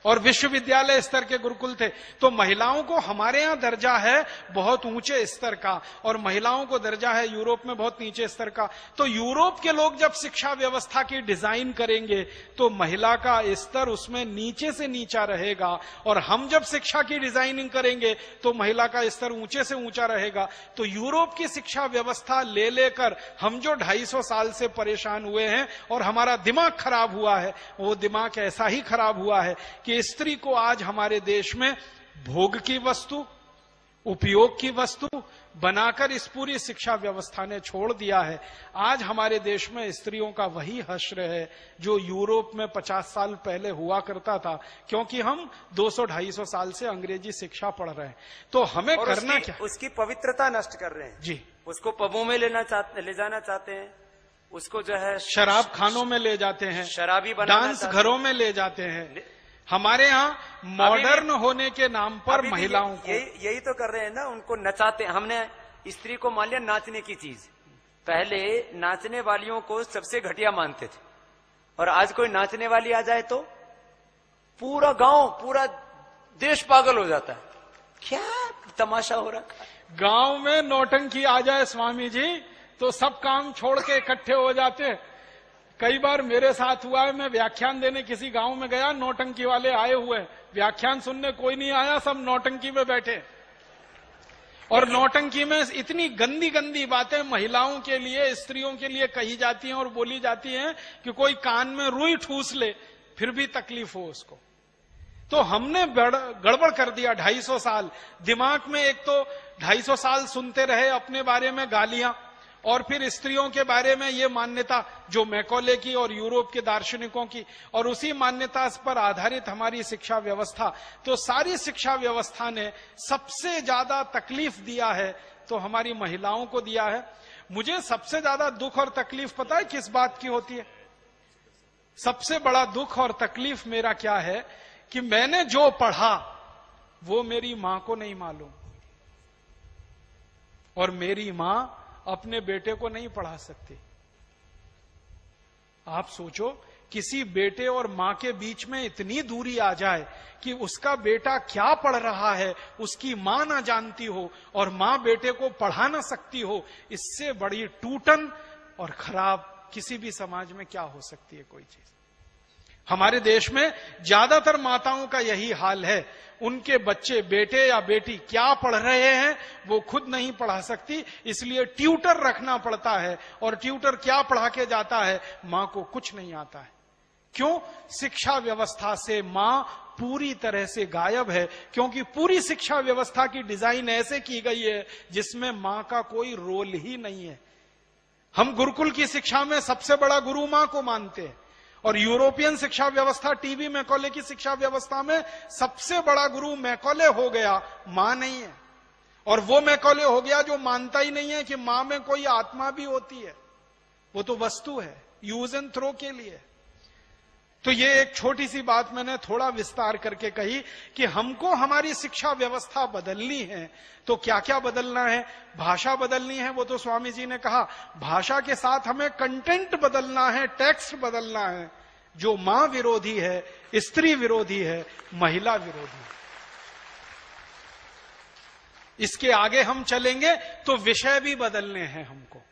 और विश्वविद्यालय स्तर के गुरुकुल थे। तो महिलाओं को हमारे यहां दर्जा है बहुत ऊंचे स्तर का, और महिलाओं को दर्जा है यूरोप में बहुत नीचे स्तर का। तो यूरोप के लोग जब शिक्षा व्यवस्था की डिजाइन करेंगे तो महिला का स्तर उसमें नीचे से नीचा रहेगा, और हम जब शिक्षा की डिजाइनिंग करेंगे तो महिला का स्तर ऊंचे से ऊंचा रहेगा। तो यूरोप की शिक्षा व्यवस्था ले लेकर हम जो 250 साल से परेशान हुए हैं और हमारा दिमाग खराब हुआ है, वो दिमाग ऐसा ही खराब हुआ है कि स्त्री को आज हमारे देश में भोग की वस्तु, उपयोग की वस्तु बनाकर इस पूरी शिक्षा व्यवस्था ने छोड़ दिया है। आज हमारे देश में स्त्रियों का वही हश्र है जो यूरोप में 50 साल पहले हुआ करता था, क्योंकि हम 200-250 साल से अंग्रेजी शिक्षा पढ़ रहे हैं। तो हमें करना क्या? उसकी पवित्रता नष्ट कर रहे हैं जी। उसको पबों में ले जाना चाहते हैं, उसको जो है शराब खानों में ले जाते हैं, शराबी डांस घरों में ले जाते हैं। हमारे यहाँ मॉडर्न होने के नाम पर महिलाओं को यही तो कर रहे हैं ना, उनको नचाते। हमने स्त्री को मान लिया नाचने की चीज। पहले नाचने वालियों को सबसे घटिया मानते थे, और आज कोई नाचने वाली आ जाए तो पूरा गांव, पूरा देश पागल हो जाता है। क्या तमाशा हो रखा है। गांव में नौटंकी आ जाए स्वामी जी तो सब काम छोड़ के इकट्ठे हो जाते हैं। कई बार मेरे साथ हुआ है, मैं व्याख्यान देने किसी गांव में गया, नौटंकी वाले आए हुए, व्याख्यान सुनने कोई नहीं आया, सब नौटंकी में बैठे। और नौटंकी में इतनी गंदी गंदी बातें महिलाओं के लिए, स्त्रियों के लिए कही जाती हैं और बोली जाती हैं कि कोई कान में रुई ठूस ले फिर भी तकलीफ हो उसको। तो हमने गड़बड़ कर दिया 250 साल। दिमाग में एक तो 250 साल सुनते रहे अपने बारे में गालियां, और फिर स्त्रियों के बारे में ये मान्यता जो मैकॉले की और यूरोप के दार्शनिकों की, और उसी मान्यता पर आधारित हमारी शिक्षा व्यवस्था। तो सारी शिक्षा व्यवस्था ने सबसे ज्यादा तकलीफ दिया है तो हमारी महिलाओं को दिया है। मुझे सबसे ज्यादा दुख और तकलीफ पता है किस बात की होती है? सबसे बड़ा दुख और तकलीफ मेरा क्या है कि मैंने जो पढ़ा वो मेरी मां को नहीं मालूम, और मेरी मां अपने बेटे को नहीं पढ़ा सकती। आप सोचो, किसी बेटे और मां के बीच में इतनी दूरी आ जाए कि उसका बेटा क्या पढ़ रहा है उसकी मां ना जानती हो और मां बेटे को पढ़ा ना सकती हो। इससे बड़ी टूटन और खराब किसी भी समाज में क्या हो सकती है कोई चीज। हमारे देश में ज्यादातर माताओं का यही हाल है। उनके बच्चे, बेटे या बेटी क्या पढ़ रहे हैं वो खुद नहीं पढ़ा सकती, इसलिए ट्यूटर रखना पड़ता है। और ट्यूटर क्या पढ़ा के जाता है? मां को कुछ नहीं आता है। क्यों? शिक्षा व्यवस्था से मां पूरी तरह से गायब है, क्योंकि पूरी शिक्षा व्यवस्था की डिजाइन ऐसे की गई है जिसमें मां का कोई रोल ही नहीं है। हम गुरुकुल की शिक्षा में सबसे बड़ा गुरु मां को मानते हैं, और यूरोपियन शिक्षा व्यवस्था, टीवी मैकॉले की शिक्षा व्यवस्था में सबसे बड़ा गुरु मैकॉले हो गया, मां नहीं है। और वो मैकॉले हो गया जो मानता ही नहीं है कि मां में कोई आत्मा भी होती है, वो तो वस्तु है, यूज एंड थ्रो के लिए। तो ये एक छोटी सी बात मैंने थोड़ा विस्तार करके कही कि हमको हमारी शिक्षा व्यवस्था बदलनी है, तो क्या क्या बदलना है? भाषा बदलनी है, वो तो स्वामी जी ने कहा। भाषा के साथ हमें कंटेंट बदलना है, टेक्स्ट बदलना है, जो मां विरोधी है, स्त्री विरोधी है, महिला विरोधी है। इसके आगे हम चलेंगे तो विषय भी बदलने हैं हमको।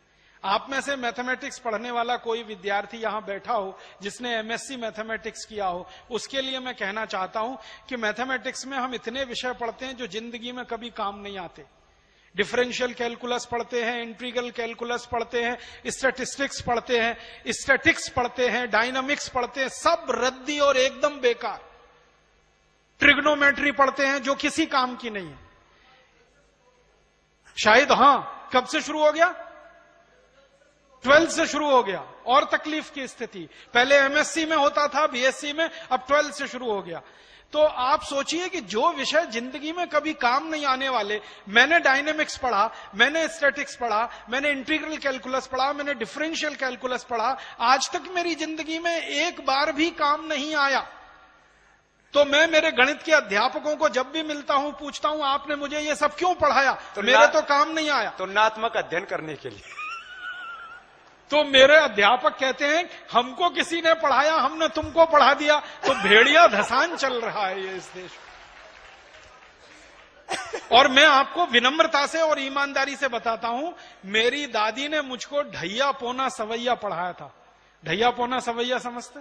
आप में से मैथमेटिक्स पढ़ने वाला कोई विद्यार्थी यहां बैठा हो जिसने एमएससी मैथमेटिक्स किया हो, उसके लिए मैं कहना चाहता हूं कि मैथमेटिक्स में हम इतने विषय पढ़ते हैं जो जिंदगी में कभी काम नहीं आते। डिफरेंशियल कैलकुलस पढ़ते हैं, इंटीग्रल कैलकुलस पढ़ते हैं, स्टैटिस्टिक्स पढ़ते हैं, स्टैटिक्स पढ़ते हैं, डायनामिक्स पढ़ते हैं, सब रद्दी और एकदम बेकार। ट्रिग्नोमेट्री पढ़ते हैं जो किसी काम की नहीं है। शायद हां, कब से शुरू हो गया? 12th से शुरू हो गया। और तकलीफ की स्थिति, पहले एमएससी में होता था, बीएससी में, अब 12th से शुरू हो गया। तो आप सोचिए कि जो विषय जिंदगी में कभी काम नहीं आने वाले, मैंने डायनेमिक्स पढ़ा, मैंने स्टैटिक्स पढ़ा, मैंने इंटीग्रल कैलकुलस पढ़ा, मैंने डिफरेंशियल कैलकुलस पढ़ा, आज तक मेरी जिंदगी में एक बार भी काम नहीं आया। तो मैं मेरे गणित के अध्यापकों को जब भी मिलता हूं पूछता हूं, आपने मुझे ये सब क्यों पढ़ाया? तो मेरे तो काम नहीं आया। तुलनात्मक अध्ययन करने के लिए। तो मेरे अध्यापक कहते हैं हमको किसी ने पढ़ाया, हमने तुमको पढ़ा दिया। तो भेड़िया धसान चल रहा है ये इस देश में। और मैं आपको विनम्रता से और ईमानदारी से बताता हूं, मेरी दादी ने मुझको ढैया पौना सवैया पढ़ाया था। ढैया पौना सवैया समझते?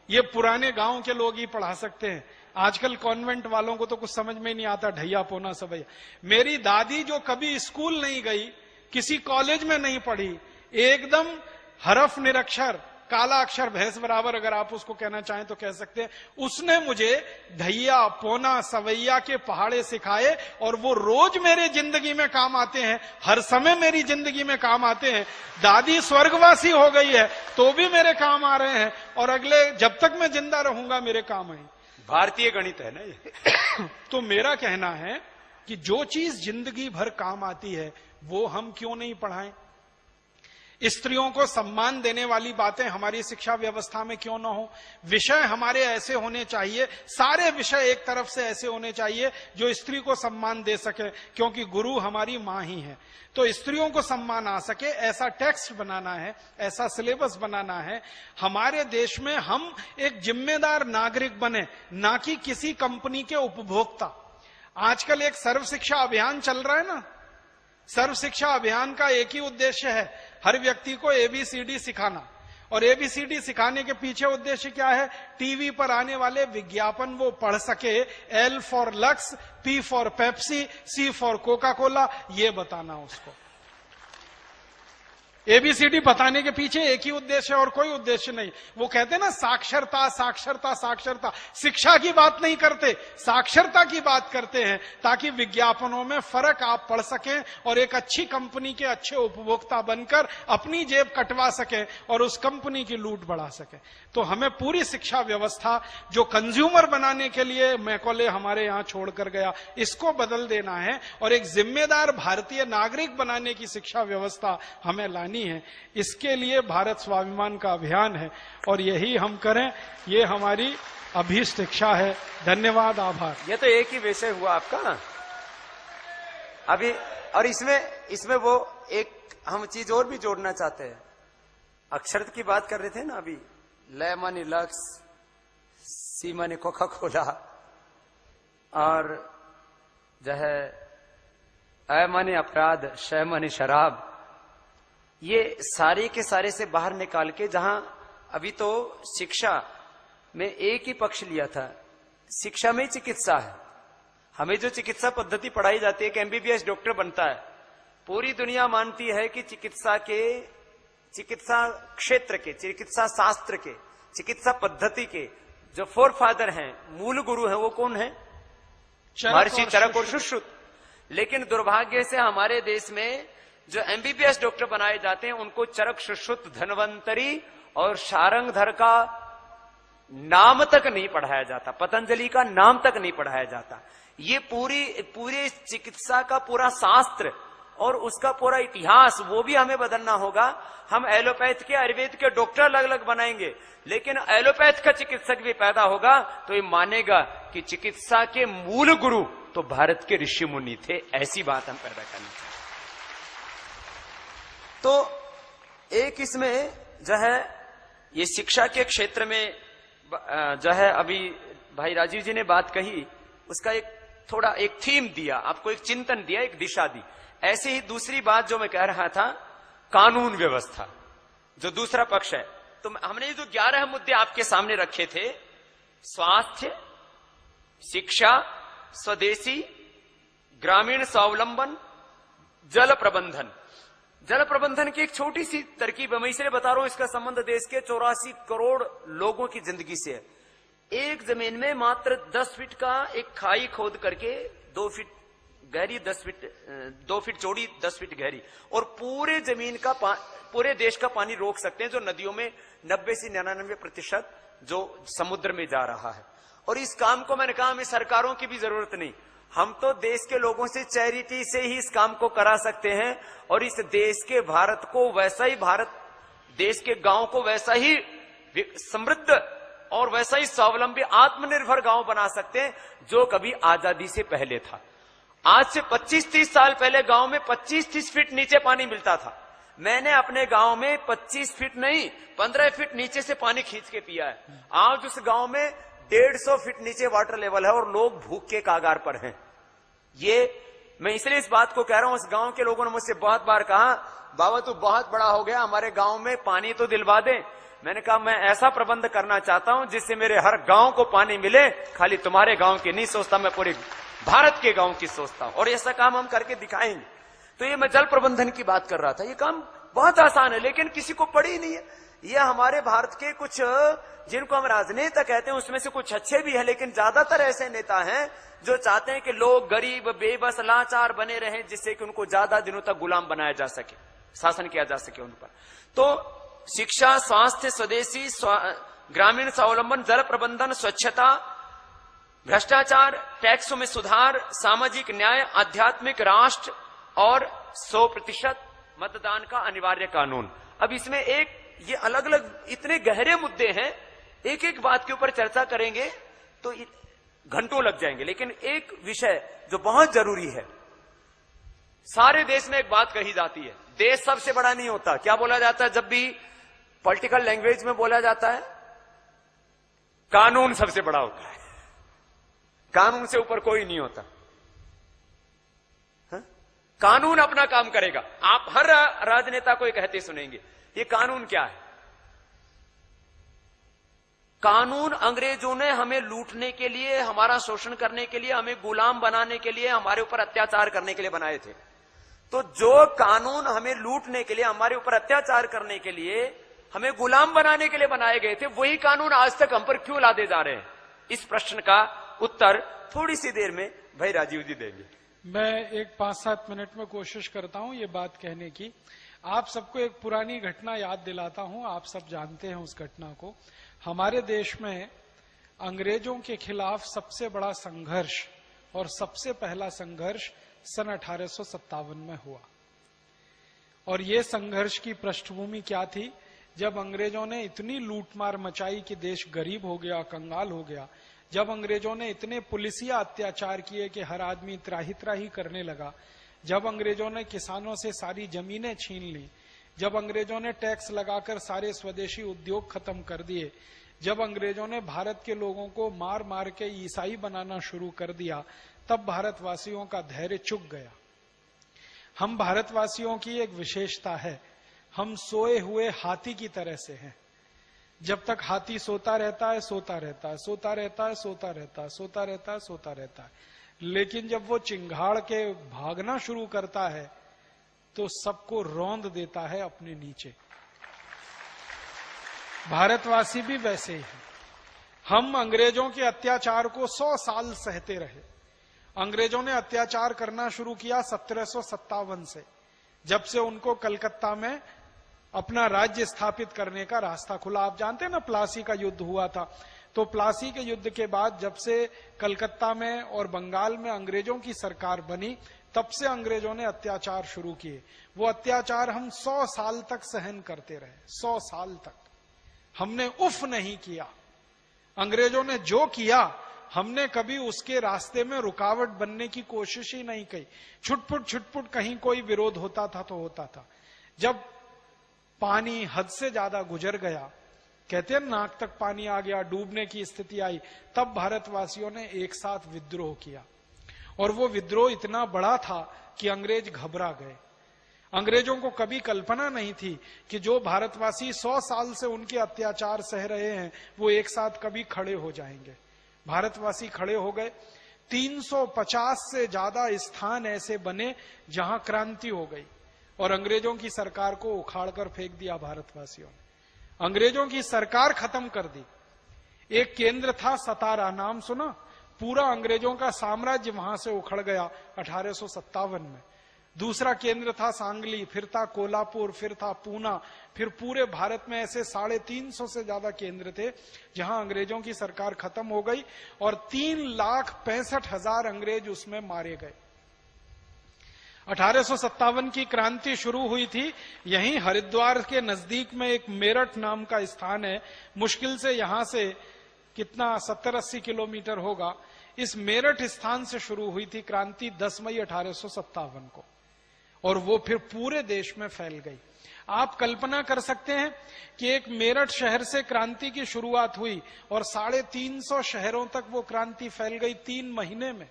ये पुराने गांव के लोग ही पढ़ा सकते हैं, आजकल कॉन्वेंट वालों को तो कुछ समझ में नहीं आता ढैया पौना सवैया। मेरी दादी जो कभी स्कूल नहीं गई, किसी कॉलेज में नहीं पढ़ी, एकदम हरफ निरक्षर, काला अक्षर भैंस बराबर अगर आप उसको कहना चाहें तो कह सकते हैं, उसने मुझे ढैया पौना सवैया के पहाड़े सिखाए, और वो रोज मेरे जिंदगी में काम आते हैं, हर समय मेरी जिंदगी में काम आते हैं। दादी स्वर्गवासी हो गई है तो भी मेरे काम आ रहे हैं, और अगले जब तक मैं जिंदा रहूंगा मेरे काम आए। भारतीय गणित है ना ये। तो मेरा कहना है कि जो चीज जिंदगी भर काम आती है वो हम क्यों नहीं पढ़ाएं? स्त्रियों को सम्मान देने वाली बातें हमारी शिक्षा व्यवस्था में क्यों ना हो? विषय हमारे ऐसे होने चाहिए, सारे विषय एक तरफ से ऐसे होने चाहिए जो स्त्री को सम्मान दे सके, क्योंकि गुरु हमारी मां ही है। तो स्त्रियों को सम्मान आ सके ऐसा टेक्स्ट बनाना है, ऐसा सिलेबस बनाना है। हमारे देश में हम एक जिम्मेदार नागरिक बने, ना कि किसी कंपनी के उपभोक्ता। आजकल एक सर्व शिक्षा अभियान चल रहा है ना, सर्व शिक्षा अभियान का एक ही उद्देश्य है, हर व्यक्ति को एबीसीडी सिखाना। और एबीसीडी सिखाने के पीछे उद्देश्य क्या है? टीवी पर आने वाले विज्ञापन वो पढ़ सके, L for Lux, P for Pepsi, C for Coca Cola, ये बताना उसको। एबीसीडी बताने के पीछे एक ही उद्देश्य है और कोई उद्देश्य नहीं। वो कहते हैं ना साक्षरता साक्षरता साक्षरता, शिक्षा की बात नहीं करते, साक्षरता की बात करते हैं, ताकि विज्ञापनों में फर्क आप पढ़ सकें और एक अच्छी कंपनी के अच्छे उपभोक्ता बनकर अपनी जेब कटवा सकें और उस कंपनी की लूट बढ़ा सकें। तो हमें पूरी शिक्षा व्यवस्था जो कंज्यूमर बनाने के लिए मैकॉले हमारे यहां छोड़कर गया, इसको बदल देना है और एक जिम्मेदार भारतीय नागरिक बनाने की शिक्षा व्यवस्था हमें लानी है। इसके लिए भारत स्वाभिमान का अभियान है और यही हम करें, ये हमारी अभीष्ट इच्छा है। धन्यवाद, आभार। ये तो एक ही विषय हुआ आपका अभी, और इसमें वो एक हम चीज और भी जोड़ना चाहते हैं। अक्षर की बात कर रहे थे ना अभी, लय मानी लक्स, सी मानी कोका कोला, और जो है अ मानी अपराध, श मानी शराब, ये सारे के सारे से बाहर निकाल के, जहां अभी तो शिक्षा में एक ही पक्ष लिया था, शिक्षा में ही चिकित्सा है। हमें जो चिकित्सा पद्धति पढ़ाई जाती है कि एमबीबीएस डॉक्टर बनता है, पूरी दुनिया मानती है कि चिकित्सा क्षेत्र के, चिकित्सा शास्त्र के चिकित्सा पद्धति के जो फोर फादर हैं, मूल गुरु हैं, वो कौन है? महर्षि चरक और सुश्रुत। लेकिन दुर्भाग्य से हमारे देश में जो एमबीबीएस डॉक्टर बनाए जाते हैं उनको चरक, सुश्रुत, धन्वंतरी और शारंगधर का नाम तक नहीं पढ़ाया जाता, पतंजलि का नाम तक नहीं पढ़ाया जाता। ये पूरी चिकित्सा का पूरा शास्त्र और उसका पूरा इतिहास वो भी हमें बदलना होगा। हम एलोपैथ के, आयुर्वेद के डॉक्टर अलग अलग बनाएंगे, लेकिन एलोपैथ का चिकित्सक भी पैदा होगा तो ये मानेगा कि चिकित्सा के मूल गुरु तो भारत के ऋषि मुनि थे। ऐसी बात हम पैदा करनी चाहिए। तो एक इसमें जो है ये शिक्षा के क्षेत्र में जो है अभी भाई राजीव जी ने बात कही, उसका एक थीम दिया, आपको एक चिंतन दिया, एक दिशा दी। ऐसे ही दूसरी बात जो मैं कह रहा था, कानून व्यवस्था जो दूसरा पक्ष है, तो हमने जो 11 मुद्दे आपके सामने रखे थे, स्वास्थ्य, शिक्षा, स्वदेशी, ग्रामीण स्वावलंबन, जल प्रबंधन। जल प्रबंधन की एक छोटी सी तरकीब है, मैं इसलिए बता रहा हूं, इसका संबंध देश के 84 करोड़ लोगों की जिंदगी से है। एक जमीन में मात्र 10 फीट का एक खाई खोद करके 2 फीट गहरी, 2 फीट चौड़ी, 10 फीट गहरी, और पूरे जमीन का पूरे देश का पानी रोक सकते हैं, जो नदियों में 90 से 99% जो समुद्र में जा रहा है। और इस काम को मैंने कहा हमें सरकारों की भी जरूरत नहीं, हम तो देश के लोगों से चैरिटी से ही इस काम को करा सकते हैं। और इस देश के भारत को वैसा ही, भारत देश के गांव को वैसा ही समृद्ध और वैसा ही स्वावलंबी आत्मनिर्भर गांव बना सकते हैं जो कभी आजादी से पहले था। आज से 25-30 साल पहले गांव में 25-30 फीट नीचे पानी मिलता था। मैंने अपने गांव में 25 फीट नहीं 15 फीट नीचे से पानी खींच के पिया है। आज उस गांव में 150 फीट नीचे वाटर लेवल है और लोग भूख के कागार पर हैं। ये मैं इसलिए इस बात को कह रहा हूं, उस गांव के लोगों ने मुझसे बहुत बार कहा, बाबा तू बहुत बड़ा हो गया, हमारे गांव में पानी तो दिलवा दे। मैंने कहा मैं ऐसा प्रबंध करना चाहता हूं जिससे मेरे हर गांव को पानी मिले, खाली तुम्हारे गांव की नहीं सोचता, मैं पूरे भारत के गांव की सोचता हूं, और ऐसा काम हम करके दिखाएंगे। तो ये मैं जल प्रबंधन की बात कर रहा था। ये काम बहुत आसान है, लेकिन किसी को पड़ी नहीं है। ये हमारे भारत के कुछ जिनको हम राजनेता कहते हैं उसमें से कुछ अच्छे भी हैं, लेकिन ज्यादातर ऐसे नेता हैं जो चाहते हैं कि लोग गरीब, बेबस, लाचार बने रहें, जिससे कि उनको ज्यादा दिनों तक गुलाम बनाया जा सके, शासन किया जा सके उन पर। तो शिक्षा, स्वास्थ्य, स्वदेशी, ग्रामीण स्वावलंबन, जल प्रबंधन, स्वच्छता, भ्रष्टाचार, टैक्सों में सुधार, सामाजिक न्याय, आध्यात्मिक राष्ट्र और 100% मतदान का अनिवार्य कानून। अब इसमें ये अलग अलग इतने गहरे मुद्दे हैं, एक एक बात के ऊपर चर्चा करेंगे तो घंटों लग जाएंगे। लेकिन एक विषय जो बहुत जरूरी है, सारे देश में एक बात कही जाती है, देश सबसे बड़ा नहीं होता। क्या बोला जाता है जब भी पॉलिटिकल लैंग्वेज में बोला जाता है? कानून सबसे बड़ा होता है, कानून से ऊपर कोई नहीं होता। कानून अपना काम करेगा। आप हर राजनेता को ये कहते सुनेंगे, ये कानून क्या है? कानून अंग्रेजों ने हमें लूटने के लिए, हमारा शोषण करने के लिए, हमें गुलाम बनाने के लिए, हमारे ऊपर अत्याचार करने के लिए बनाए थे। तो जो कानून हमें लूटने के लिए, हमारे ऊपर अत्याचार करने के लिए, हमें गुलाम बनाने के लिए बनाए गए थे, वही कानून आज तक हम पर क्यों लादे जा रहे हैं? इस प्रश्न का उत्तर थोड़ी सी देर में भाई राजीव जी देंगे। मैं एक 5-7 मिनट में कोशिश करता हूं ये बात कहने की। आप सबको एक पुरानी घटना याद दिलाता हूं, आप सब जानते हैं उस घटना को। हमारे देश में अंग्रेजों के खिलाफ सबसे बड़ा संघर्ष और सबसे पहला संघर्ष सन 1857 में हुआ। और ये संघर्ष की पृष्ठभूमि क्या थी? जब अंग्रेजों ने इतनी लूटमार मचाई कि देश गरीब हो गया, कंगाल हो गया, जब अंग्रेजों ने इतने पुलिसिया अत्याचार किए कि हर आदमी त्राही त्राही करने लगा, जब अंग्रेजों ने किसानों से सारी जमीनें छीन ली, जब अंग्रेजों ने टैक्स लगाकर सारे स्वदेशी उद्योग खत्म कर दिए, जब अंग्रेजों ने भारत के लोगों को मार मार के ईसाई बनाना शुरू कर दिया, तब भारतवासियों का धैर्य चुक गया। हम भारतवासियों की एक विशेषता है, हम सोए हुए हाथी की तरह से हैं। जब तक हाथी सोता रहता है, सोता रहता है, सोता रहता है, सोता रहता है, सोता रहता है, सोता रहता है। लेकिन जब वो चिंगाड़ के भागना शुरू करता है तो सबको रौंद देता है अपने नीचे। भारतवासी भी वैसे ही हैं। हम अंग्रेजों के अत्याचार को 100 साल सहते रहे। अंग्रेजों ने अत्याचार करना शुरू किया 1757 से, जब से उनको कलकत्ता में अपना राज्य स्थापित करने का रास्ता खुला। आप जानते हैं ना, प्लासी का युद्ध हुआ था, तो प्लासी के युद्ध के बाद जब से कलकत्ता में और बंगाल में अंग्रेजों की सरकार बनी, तब से अंग्रेजों ने अत्याचार शुरू किए। वो अत्याचार हम 100 साल तक सहन करते रहे। 100 साल तक हमने उफ नहीं किया। अंग्रेजों ने जो किया, हमने कभी उसके रास्ते में रुकावट बनने की कोशिश ही नहीं की। छुटपुट कहीं कोई विरोध होता था तो होता था। जब पानी हद से ज्यादा गुजर गया, कहते हैं नाक तक पानी आ गया, डूबने की स्थिति आई, तब भारतवासियों ने एक साथ विद्रोह किया। और वो विद्रोह इतना बड़ा था कि अंग्रेज घबरा गए। अंग्रेजों को कभी कल्पना नहीं थी कि जो भारतवासी 100 साल से उनके अत्याचार सह रहे हैं, वो एक साथ कभी खड़े हो जाएंगे। भारतवासी खड़े हो गए। 350 से ज्यादा स्थान ऐसे बने जहां क्रांति हो गई और अंग्रेजों की सरकार को उखाड़कर फेंक दिया भारतवासियों ने। अंग्रेजों की सरकार खत्म कर दी। एक केंद्र था सतारा, नाम सुना? पूरा अंग्रेजों का साम्राज्य वहां से उखड़ गया 1857 में। दूसरा केंद्र था सांगली, फिर था कोल्हापुर, फिर था पूना, फिर पूरे भारत में ऐसे 350 से ज्यादा केंद्र थे जहां अंग्रेजों की सरकार खत्म हो गई और 3,65,000 अंग्रेज उसमें मारे गए। 1857 की क्रांति शुरू हुई थी। यहीं हरिद्वार के नजदीक में एक मेरठ नाम का स्थान है, मुश्किल से यहां से कितना 70-80 किलोमीटर होगा। इस मेरठ स्थान से शुरू हुई थी क्रांति 10 मई 1857 को, और वो फिर पूरे देश में फैल गई। आप कल्पना कर सकते हैं कि एक मेरठ शहर से क्रांति की शुरुआत हुई और 350 शहरों तक वो क्रांति फैल गई 3 महीने में।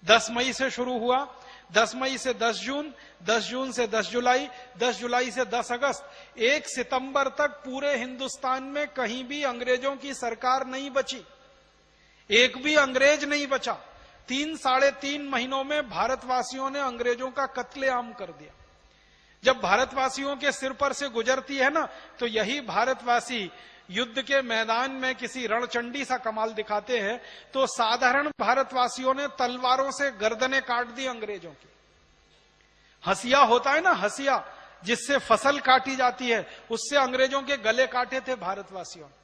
10 मई से शुरू हुआ, 10 मई से 10 जून, 10 जून से 10 जुलाई, 10 जुलाई से 10 अगस्त, 1 सितंबर तक पूरे हिंदुस्तान में कहीं भी अंग्रेजों की सरकार नहीं बची। एक भी अंग्रेज नहीं बचा। 3-3.5 महीनों में भारतवासियों ने अंग्रेजों का कत्लेआम कर दिया। जब भारतवासियों के सिर पर से गुजरती है ना, तो यही भारतवासी युद्ध के मैदान में किसी रणचंडी सा कमाल दिखाते हैं, तो साधारण भारतवासियों ने तलवारों से गर्दनें काट दी अंग्रेजों की। हसिया होता है ना, हसिया जिससे फसल काटी जाती है, उससे अंग्रेजों के गले काटे थे भारतवासियों ने।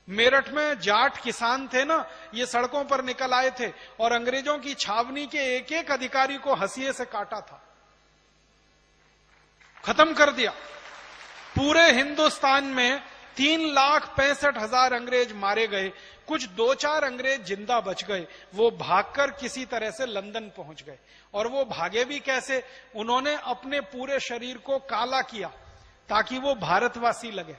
मेरठ में जाट किसान थे ना, ये सड़कों पर निकल आए थे और अंग्रेजों की छावनी के एक एक अधिकारी को हंसिए से काटा था, खत्म कर दिया। पूरे हिंदुस्तान में 3,65,000 अंग्रेज मारे गए। कुछ 2-4 अंग्रेज जिंदा बच गए। वो भागकर किसी तरह से लंदन पहुंच गए। और वो भागे भी कैसे? उन्होंने अपने पूरे शरीर को काला किया ताकि वो भारतवासी लगे।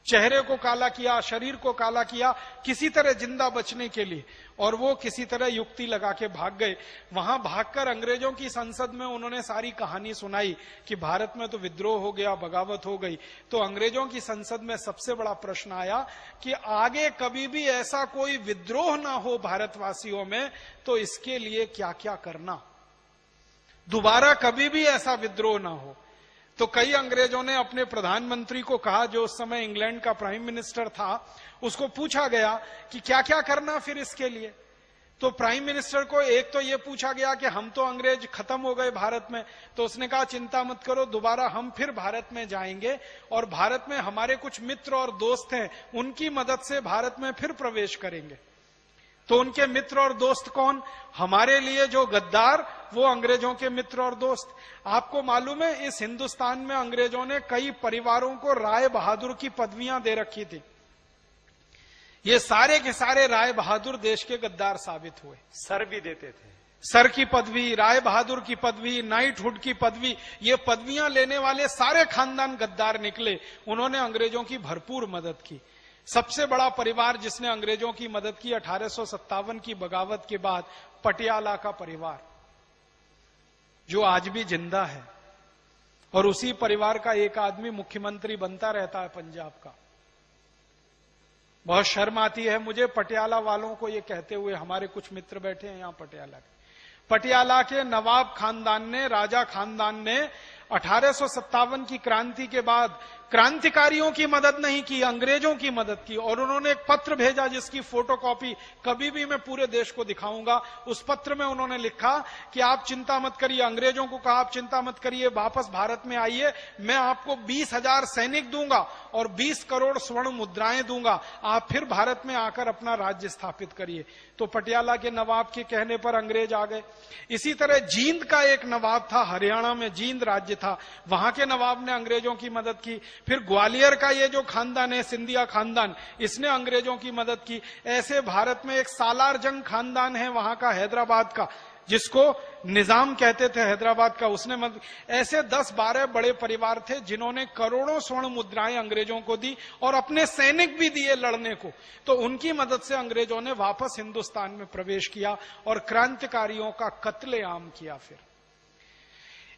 चेहरे को काला किया, शरीर को काला किया, किसी तरह जिंदा बचने के लिए। और वो किसी तरह युक्ति लगा के भाग गए। वहां भागकर अंग्रेजों की संसद में उन्होंने सारी कहानी सुनाई कि भारत में तो विद्रोह हो गया, बगावत हो गई। तो अंग्रेजों की संसद में सबसे बड़ा प्रश्न आया कि आगे कभी भी ऐसा कोई विद्रोह ना हो भारतवासियों में, तो इसके लिए क्या क्या करना, दोबारा कभी भी ऐसा विद्रोह ना हो। तो कई अंग्रेजों ने अपने प्रधानमंत्री को कहा, जो उस समय इंग्लैंड का प्राइम मिनिस्टर था, उसको पूछा गया कि क्या क्या करना फिर इसके लिए। तो प्राइम मिनिस्टर को एक तो ये पूछा गया कि हम तो अंग्रेज खत्म हो गए भारत में, तो उसने कहा चिंता मत करो, दोबारा हम फिर भारत में जाएंगे और भारत में हमारे कुछ मित्र और दोस्त हैं, उनकी मदद से भारत में फिर प्रवेश करेंगे। तो उनके मित्र और दोस्त कौन? हमारे लिए जो गद्दार, वो अंग्रेजों के मित्र और दोस्त। आपको मालूम है, इस हिंदुस्तान में अंग्रेजों ने कई परिवारों को राय बहादुर की पदवियां दे रखी थी। ये सारे के सारे राय बहादुर देश के गद्दार साबित हुए। सर भी देते थे। सर की पदवी, राय बहादुर की पदवी, नाइटहुड की पदवी, ये पदवियां लेने वाले सारे खानदान गद्दार निकले। उन्होंने अंग्रेजों की भरपूर मदद की। सबसे बड़ा परिवार जिसने अंग्रेजों की मदद की 1857 की बगावत के बाद, पटियाला का परिवार, जो आज भी जिंदा है। और उसी परिवार का एक आदमी मुख्यमंत्री बनता रहता है पंजाब का। बहुत शर्म आती है मुझे पटियाला वालों को ये कहते हुए, हमारे कुछ मित्र बैठे हैं यहां पटियाला के। पटियाला के नवाब खानदान ने, राजा खानदान ने 1857 की क्रांति के बाद क्रांतिकारियों की मदद नहीं की, अंग्रेजों की मदद की। और उन्होंने एक पत्र भेजा जिसकी फोटोकॉपी कभी भी मैं पूरे देश को दिखाऊंगा। उस पत्र में उन्होंने लिखा कि आप चिंता मत करिए, अंग्रेजों को कहा आप चिंता मत करिए, वापस भारत में आइए, मैं आपको 20,000 सैनिक दूंगा और 20 करोड़ स्वर्ण मुद्राएं दूंगा, आप फिर भारत में आकर अपना राज्य स्थापित करिए। तो पटियाला के नवाब के कहने पर अंग्रेज आ गए। इसी तरह जींद का एक नवाब था, हरियाणा में जींद राज्य था, वहां के नवाब ने अंग्रेजों की मदद की। फिर ग्वालियर का ये जो खानदान है, सिंधिया खानदान, इसने अंग्रेजों की मदद की। ऐसे भारत में एक सालार जंग खानदान है वहां का, हैदराबाद का, जिसको निजाम कहते थे हैदराबाद का, उसने मदद। ऐसे 10-12 बड़े परिवार थे जिन्होंने करोड़ों स्वर्ण मुद्राएं अंग्रेजों को दी और अपने सैनिक भी दिए लड़ने को। तो उनकी मदद से अंग्रेजों ने वापस हिंदुस्तान में प्रवेश किया और क्रांतिकारियों का कत्लेआम किया। फिर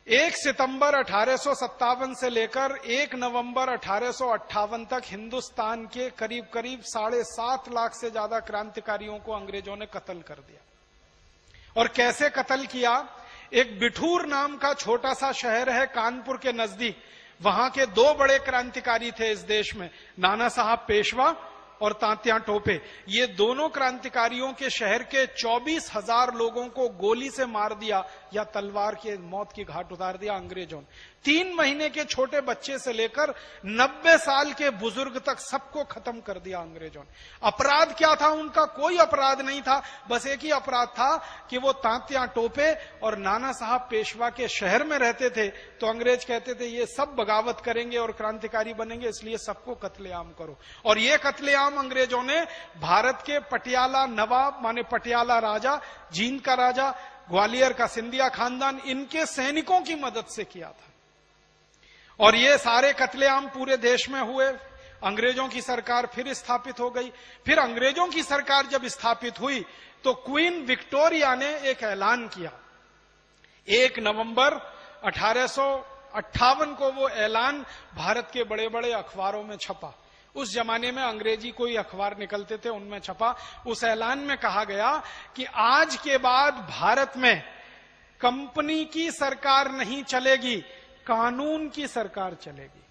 1 सितंबर 1857 से लेकर 1 नवंबर 1858 तक हिंदुस्तान के करीब करीब 7.5 लाख से ज्यादा क्रांतिकारियों को अंग्रेजों ने कत्ल कर दिया। और कैसे कत्ल किया? एक बिठूर नाम का छोटा सा शहर है कानपुर के नजदीक, वहां के 2 बड़े क्रांतिकारी थे इस देश में, नाना साहब पेशवा और तात्या टोपे। ये दोनों क्रांतिकारियों के शहर के 24,000 लोगों को गोली से मार दिया या तलवार के मौत की घाट उतार दिया अंग्रेजों ने। 3 महीने के छोटे बच्चे से लेकर 90 साल के बुजुर्ग तक सबको खत्म कर दिया अंग्रेजों ने। अपराध क्या था उनका? कोई अपराध नहीं था, बस एक ही अपराध था कि वो तात्या टोपे और नाना साहब पेशवा के शहर में रहते थे। तो अंग्रेज कहते थे ये सब बगावत करेंगे और क्रांतिकारी बनेंगे, इसलिए सबको कत्लेआम करो। और ये कत्लेआम अंग्रेजों ने भारत के पटियाला नवाब माने पटियाला राजा, जींद का राजा, ग्वालियर का सिंधिया खानदान, इनके सैनिकों की मदद से किया था। और ये सारे कत्लेआम पूरे देश में हुए। अंग्रेजों की सरकार फिर स्थापित हो गई। फिर अंग्रेजों की सरकार जब स्थापित हुई तो क्वीन विक्टोरिया ने एक ऐलान किया। 1 नवंबर 1858 को वो ऐलान भारत के बड़े बड़े अखबारों में छपा। उस जमाने में अंग्रेजी कोई अखबार निकलते थे, उनमें छपा। उस ऐलान में कहा गया कि आज के बाद भारत में कंपनी की सरकार नहीं चलेगी, कानून की सरकार चलेगी।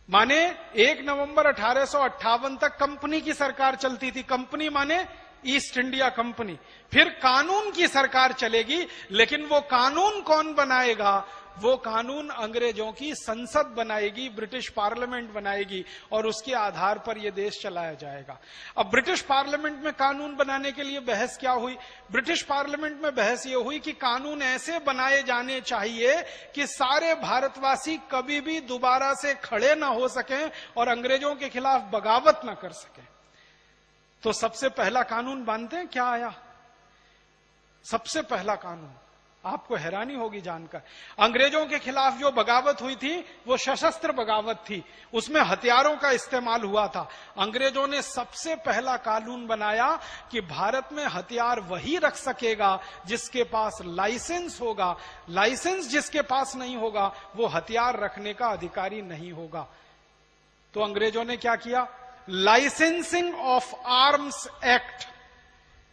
माने 1 नवंबर 1858 तक कंपनी की सरकार चलती थी। कंपनी माने ईस्ट इंडिया कंपनी। फिर कानून की सरकार चलेगी, लेकिन वो कानून कौन बनाएगा? वो कानून अंग्रेजों की संसद बनाएगी, ब्रिटिश पार्लियामेंट बनाएगी और उसके आधार पर यह देश चलाया जाएगा। अब ब्रिटिश पार्लियामेंट में कानून बनाने के लिए बहस क्या हुई? ब्रिटिश पार्लियामेंट में बहस यह हुई कि कानून ऐसे बनाए जाने चाहिए कि सारे भारतवासी कभी भी दोबारा से खड़े ना हो सकें और अंग्रेजों के खिलाफ बगावत ना कर सकें। तो सबसे पहला कानून मानते हैं क्या आया? सबसे पहला कानून, आपको हैरानी होगी जानकर, अंग्रेजों के खिलाफ जो बगावत हुई थी वो सशस्त्र बगावत थी, उसमें हथियारों का इस्तेमाल हुआ था। अंग्रेजों ने सबसे पहला कानून बनाया कि भारत में हथियार वही रख सकेगा जिसके पास लाइसेंस होगा। लाइसेंस जिसके पास नहीं होगा वो हथियार रखने का अधिकारी नहीं होगा। तो अंग्रेजों ने क्या किया? लाइसेंसिंग ऑफ आर्म्स एक्ट,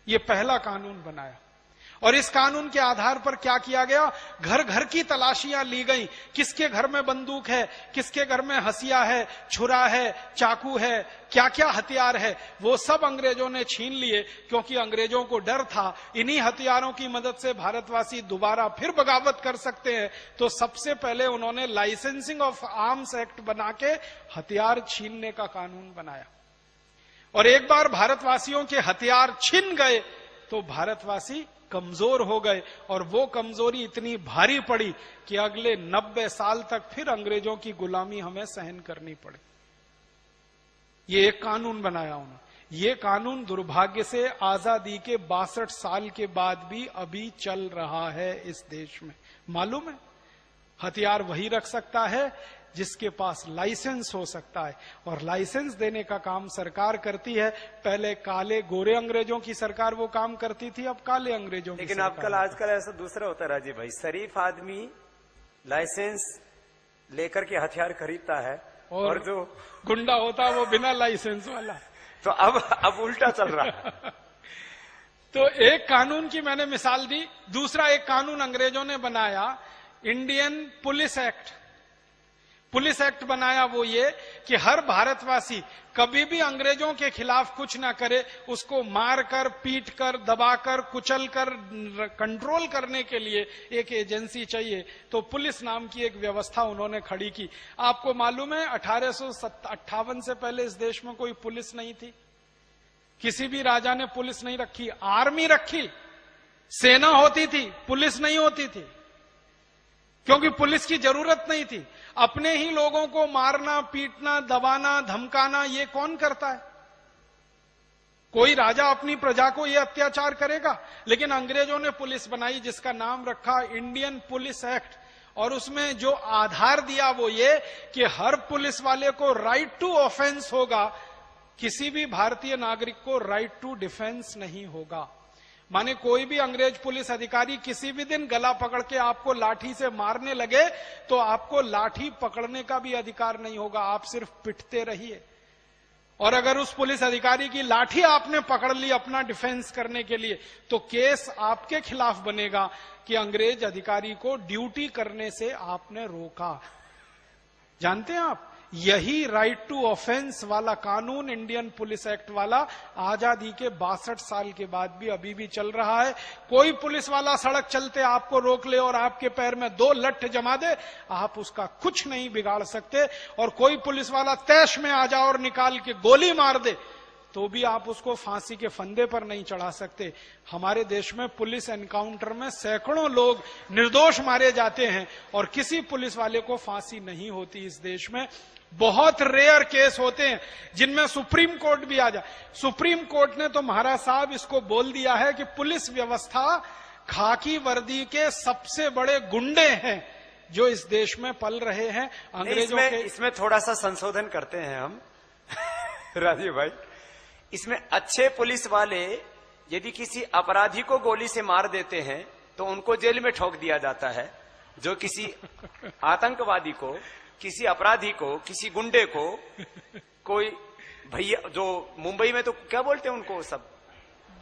ये पहला कानून बनाया। और इस कानून के आधार पर क्या किया गया? घर घर की तलाशियां ली गई। किसके घर में बंदूक है, किसके घर में हसिया है, छुरा है, चाकू है, क्या क्या हथियार है, वो सब अंग्रेजों ने छीन लिए, क्योंकि अंग्रेजों को डर था इन्हीं हथियारों की मदद से भारतवासी दोबारा फिर बगावत कर सकते हैं। तो सबसे पहले उन्होंने लाइसेंसिंग ऑफ आर्म्स एक्ट बना के हथियार छीनने का कानून बनाया। और एक बार भारतवासियों के हथियार छिन गए तो भारतवासी कमजोर हो गए और वो कमजोरी इतनी भारी पड़ी कि अगले 90 साल तक फिर अंग्रेजों की गुलामी हमें सहन करनी पड़ी। ये एक कानून बनाया उन्होंने। ये कानून दुर्भाग्य से आजादी के 62 साल के बाद भी अभी चल रहा है इस देश में। मालूम है, हथियार वही रख सकता है जिसके पास लाइसेंस हो सकता है, और लाइसेंस देने का काम सरकार करती है। पहले काले गोरे अंग्रेजों की सरकार वो काम करती थी, अब काले अंग्रेजों की लेकिन सरकार। आजकल ऐसा दूसरा होता है राजीव भाई, शरीफ आदमी लाइसेंस लेकर के हथियार खरीदता है और जो गुंडा होता है वो बिना लाइसेंस वाला। तो अब उल्टा चल रहा है। तो एक कानून की मैंने मिसाल दी। दूसरा एक कानून अंग्रेजों ने बनाया Indian police act. Police act बनाया वो ये कि हर भारतवासी कभी भी अंग्रेजों के खिलाफ कुछ ना करे, उसको मारकर, पीटकर, दबाकर, कुचलकर कंट्रोल करने के लिए एक एजेंसी चाहिए। तो पुलिस नाम की एक व्यवस्था उन्होंने खड़ी की। आपको मालूम है 1858 से पहले इस देश में कोई पुलिस नहीं थी। किसी भी राजा ने पुलिस नहीं रखी। आर्मी रखी, सेना होती थी, पुलिस नहीं होती थी, क्योंकि पुलिस की जरूरत नहीं थी। अपने ही लोगों को मारना, पीटना, दबाना, धमकाना ये कौन करता है? कोई राजा अपनी प्रजा को ये अत्याचार करेगा? लेकिन अंग्रेजों ने पुलिस बनाई जिसका नाम रखा इंडियन पुलिस एक्ट। और उसमें जो आधार दिया वो ये कि हर पुलिस वाले को राइट टू ऑफेंस होगा, किसी भी भारतीय नागरिक को राइट टू डिफेंस नहीं होगा। माने कोई भी अंग्रेज पुलिस अधिकारी किसी भी दिन गला पकड़ के आपको लाठी से मारने लगे तो आपको लाठी पकड़ने का भी अधिकार नहीं होगा, आप सिर्फ पिटते रहिए। और अगर उस पुलिस अधिकारी की लाठी आपने पकड़ ली अपना डिफेंस करने के लिए तो केस आपके खिलाफ बनेगा कि अंग्रेज अधिकारी को ड्यूटी करने से आपने रोका। जानते हैं आप, यही राइट टू ऑफेंस वाला कानून, इंडियन पुलिस एक्ट वाला, आजादी के 62 साल के बाद भी अभी भी चल रहा है। कोई पुलिस वाला सड़क चलते आपको रोक ले और आपके पैर में 2 लठ जमा दे, आप उसका कुछ नहीं बिगाड़ सकते। और कोई पुलिस वाला तैश में आ जाए और निकाल के गोली मार दे तो भी आप उसको फांसी के फंदे पर नहीं चढ़ा सकते। हमारे देश में पुलिस एनकाउंटर में सैकड़ों लोग निर्दोष मारे जाते हैं और किसी पुलिस वाले को फांसी नहीं होती इस देश में। बहुत रेयर केस होते हैं जिनमें सुप्रीम कोर्ट भी आ जाए। सुप्रीम कोर्ट ने तो महाराज साहब इसको बोल दिया है कि पुलिस व्यवस्था खाकी वर्दी के सबसे बड़े गुंडे हैं जो इस देश में पल रहे हैं अंग्रेजों के। इसमें थोड़ा सा संशोधन करते हैं हम राजीव भाई। इसमें अच्छे पुलिस वाले यदि किसी अपराधी को गोली से मार देते हैं तो उनको जेल में ठोक दिया जाता है। जो किसी आतंकवादी को, किसी अपराधी को, किसी गुंडे को, कोई भैया, जो मुंबई में तो क्या बोलते हैं उनको सब,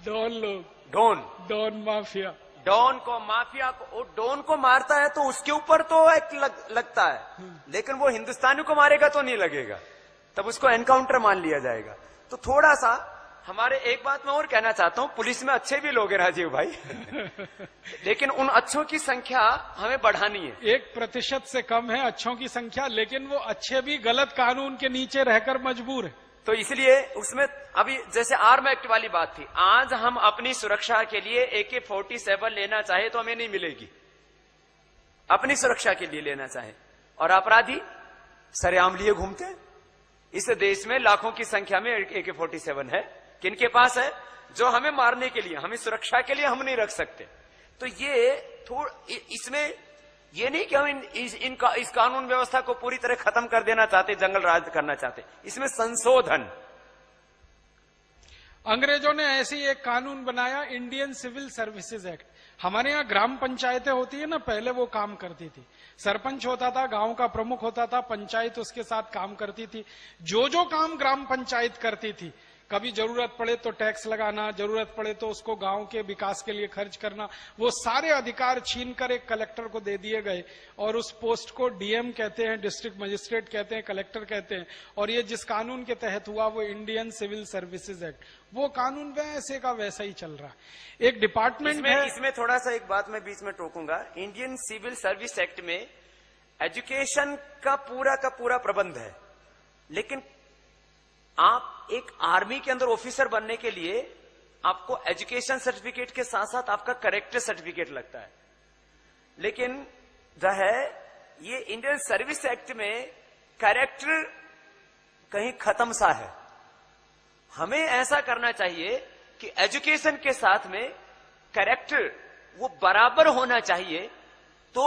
डॉन लोग, डॉन माफिया, डॉन को, माफिया को, डॉन को मारता है तो उसके ऊपर तो एक लगता है, लेकिन वो हिंदुस्तानी को मारेगा तो नहीं लगेगा, तब उसको एनकाउंटर मान लिया जाएगा। तो थोड़ा सा हमारे, एक बात मैं और कहना चाहता हूं, पुलिस में अच्छे भी लोग हैं राजीव भाई लेकिन उन अच्छों की संख्या हमें बढ़ानी है। 1% से कम है अच्छों की संख्या, लेकिन वो अच्छे भी गलत कानून के नीचे रहकर मजबूर है। तो इसलिए उसमें अभी जैसे आर्म एक्ट वाली बात थी, आज हम अपनी सुरक्षा के लिए AK-47 लेना चाहे तो हमें नहीं मिलेगी, अपनी सुरक्षा के लिए लेना चाहे। और अपराधी सरेआम लिए घूमते हैं। इस देश में लाखों की संख्या में AK-47 है, किनके पास है? जो हमें मारने के लिए, हमें सुरक्षा के लिए हम नहीं रख सकते। तो ये इसमें ये नहीं कि हम इस कानून व्यवस्था को पूरी तरह खत्म कर देना चाहते, जंगल राज करना चाहते, इसमें संशोधन। अंग्रेजों ने ऐसी एक कानून बनाया, इंडियन सिविल सर्विसेज एक्ट। हमारे यहाँ ग्राम पंचायतें होती है ना, पहले वो काम करती थी। सरपंच होता था, गांव का प्रमुख होता था, पंचायत उसके साथ काम करती थी। जो काम ग्राम पंचायत करती थी, कभी जरूरत पड़े तो टैक्स लगाना, जरूरत पड़े तो उसको गांव के विकास के लिए खर्च करना, वो सारे अधिकार छीनकर एक कलेक्टर को दे दिए गए। और उस पोस्ट को DM कहते हैं, डिस्ट्रिक्ट मजिस्ट्रेट कहते हैं, कलेक्टर कहते हैं। और ये जिस कानून के तहत हुआ वो इंडियन सिविल सर्विसेज एक्ट, वो कानून वैसे का वैसा ही चल रहा है। एक डिपार्टमेंट है इसमें थोड़ा सा एक बात मैं बीच में टोकूंगा। इंडियन सिविल सर्विस एक्ट में एजुकेशन का पूरा प्रबंध है, लेकिन आप एक आर्मी के अंदर ऑफिसर बनने के लिए आपको एजुकेशन सर्टिफिकेट के साथ साथ आपका कैरेक्टर सर्टिफिकेट लगता है। लेकिन जो है ये इंडियन सर्विस एक्ट में कैरेक्टर कहीं खत्म सा है। हमें ऐसा करना चाहिए कि एजुकेशन के साथ में कैरेक्टर वो बराबर होना चाहिए। तो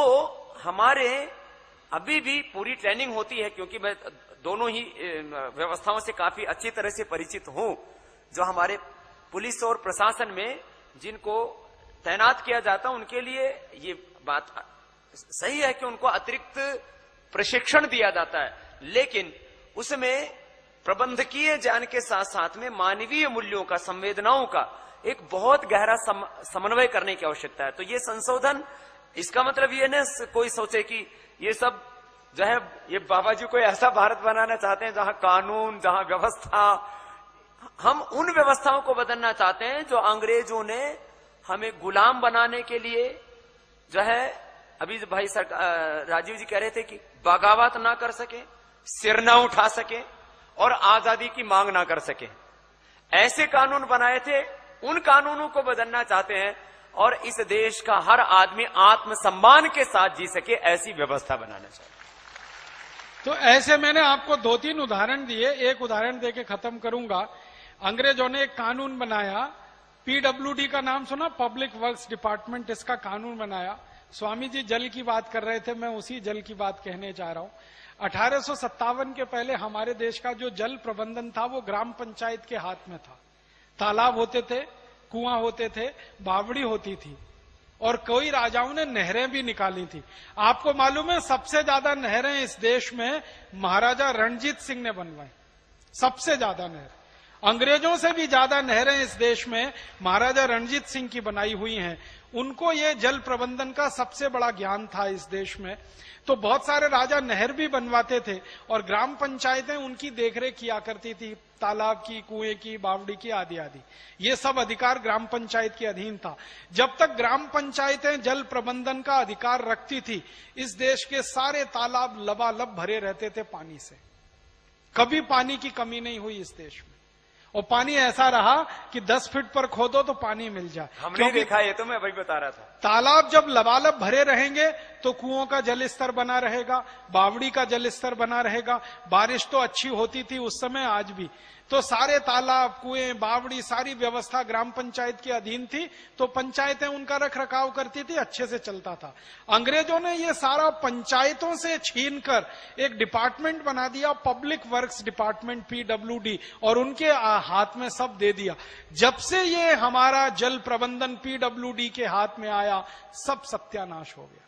हमारे अभी भी पूरी ट्रेनिंग होती है, क्योंकि मैं दोनों ही व्यवस्थाओं से काफी अच्छी तरह से परिचित हूं। जो हमारे पुलिस और प्रशासन में जिनको तैनात किया जाता है उनके लिए ये बात सही है कि उनको अतिरिक्त प्रशिक्षण दिया जाता है, लेकिन उसमें प्रबंधकीय ज्ञान के साथ साथ में मानवीय मूल्यों का, संवेदनाओं का एक बहुत गहरा समन्वय करने की आवश्यकता है। तो ये संशोधन इसका मतलब ये ना कोई सोचे कि ये सब जो है ये बाबा जी कोई ऐसा भारत बनाना चाहते हैं जहां कानून, जहां व्यवस्था, हम उन व्यवस्थाओं को बदलना चाहते हैं जो अंग्रेजों ने हमें गुलाम बनाने के लिए जो है, अभी भाई राजीव जी कह रहे थे कि बगावत ना कर सके, सिर ना उठा सके और आजादी की मांग ना कर सके, ऐसे कानून बनाए थे। उन कानूनों को बदलना चाहते हैं और इस देश का हर आदमी आत्मसम्मान के साथ जी सके, ऐसी व्यवस्था बनाना चाहते हैं। तो ऐसे मैंने आपको 2-3 उदाहरण दिए, एक उदाहरण देके खत्म करूंगा। अंग्रेजों ने एक कानून बनाया, पीडब्ल्यूडी का नाम सुना, पब्लिक वर्क्स डिपार्टमेंट, इसका कानून बनाया। स्वामी जी जल की बात कर रहे थे, मैं उसी जल की बात कहने जा रहा हूं। 1857 के पहले हमारे देश का जो जल प्रबंधन था वो ग्राम पंचायत के हाथ में था। तालाब होते थे, कुआं होते थे, बावड़ी होती थी और कई राजाओं ने नहरें भी निकाली थी। आपको मालूम है सबसे ज्यादा नहरें इस देश में महाराजा रणजीत सिंह ने बनवाई, सबसे ज्यादा नहर। अंग्रेजों से भी ज्यादा नहरें इस देश में महाराजा रणजीत सिंह की बनाई हुई हैं। उनको ये जल प्रबंधन का सबसे बड़ा ज्ञान था इस देश में। तो बहुत सारे राजा नहर भी बनवाते थे और ग्राम पंचायतें उनकी देखरेख किया करती थी, तालाब की, कुएं की, बावड़ी की, आदि आदि। ये सब अधिकार ग्राम पंचायत के अधीन था। जब तक ग्राम पंचायतें जल प्रबंधन का अधिकार रखती थी, इस देश के सारे तालाब लबालब भरे रहते थे पानी से। कभी पानी की कमी नहीं हुई इस देश में। और पानी ऐसा रहा कि 10 फीट पर खोदो तो पानी मिल जाए। हमने देखा, ये तो मैं वही बता रहा था। तालाब जब लबालब भरे रहेंगे तो कुओं का जल स्तर बना रहेगा, बावड़ी का जल स्तर बना रहेगा। बारिश तो अच्छी होती थी उस समय, आज भी। तो सारे तालाब, कुएं, बावड़ी, सारी व्यवस्था ग्राम पंचायत के अधीन थी, तो पंचायतें उनका रख रखाव करती थी, अच्छे से चलता था। अंग्रेजों ने ये सारा पंचायतों से छीनकर एक डिपार्टमेंट बना दिया, पब्लिक वर्क्स डिपार्टमेंट, पीडब्ल्यूडी, और उनके हाथ में सब दे दिया। जब से ये हमारा जल प्रबंधन पीडब्ल्यूडी के हाथ में आया, सब सत्यानाश हो गया।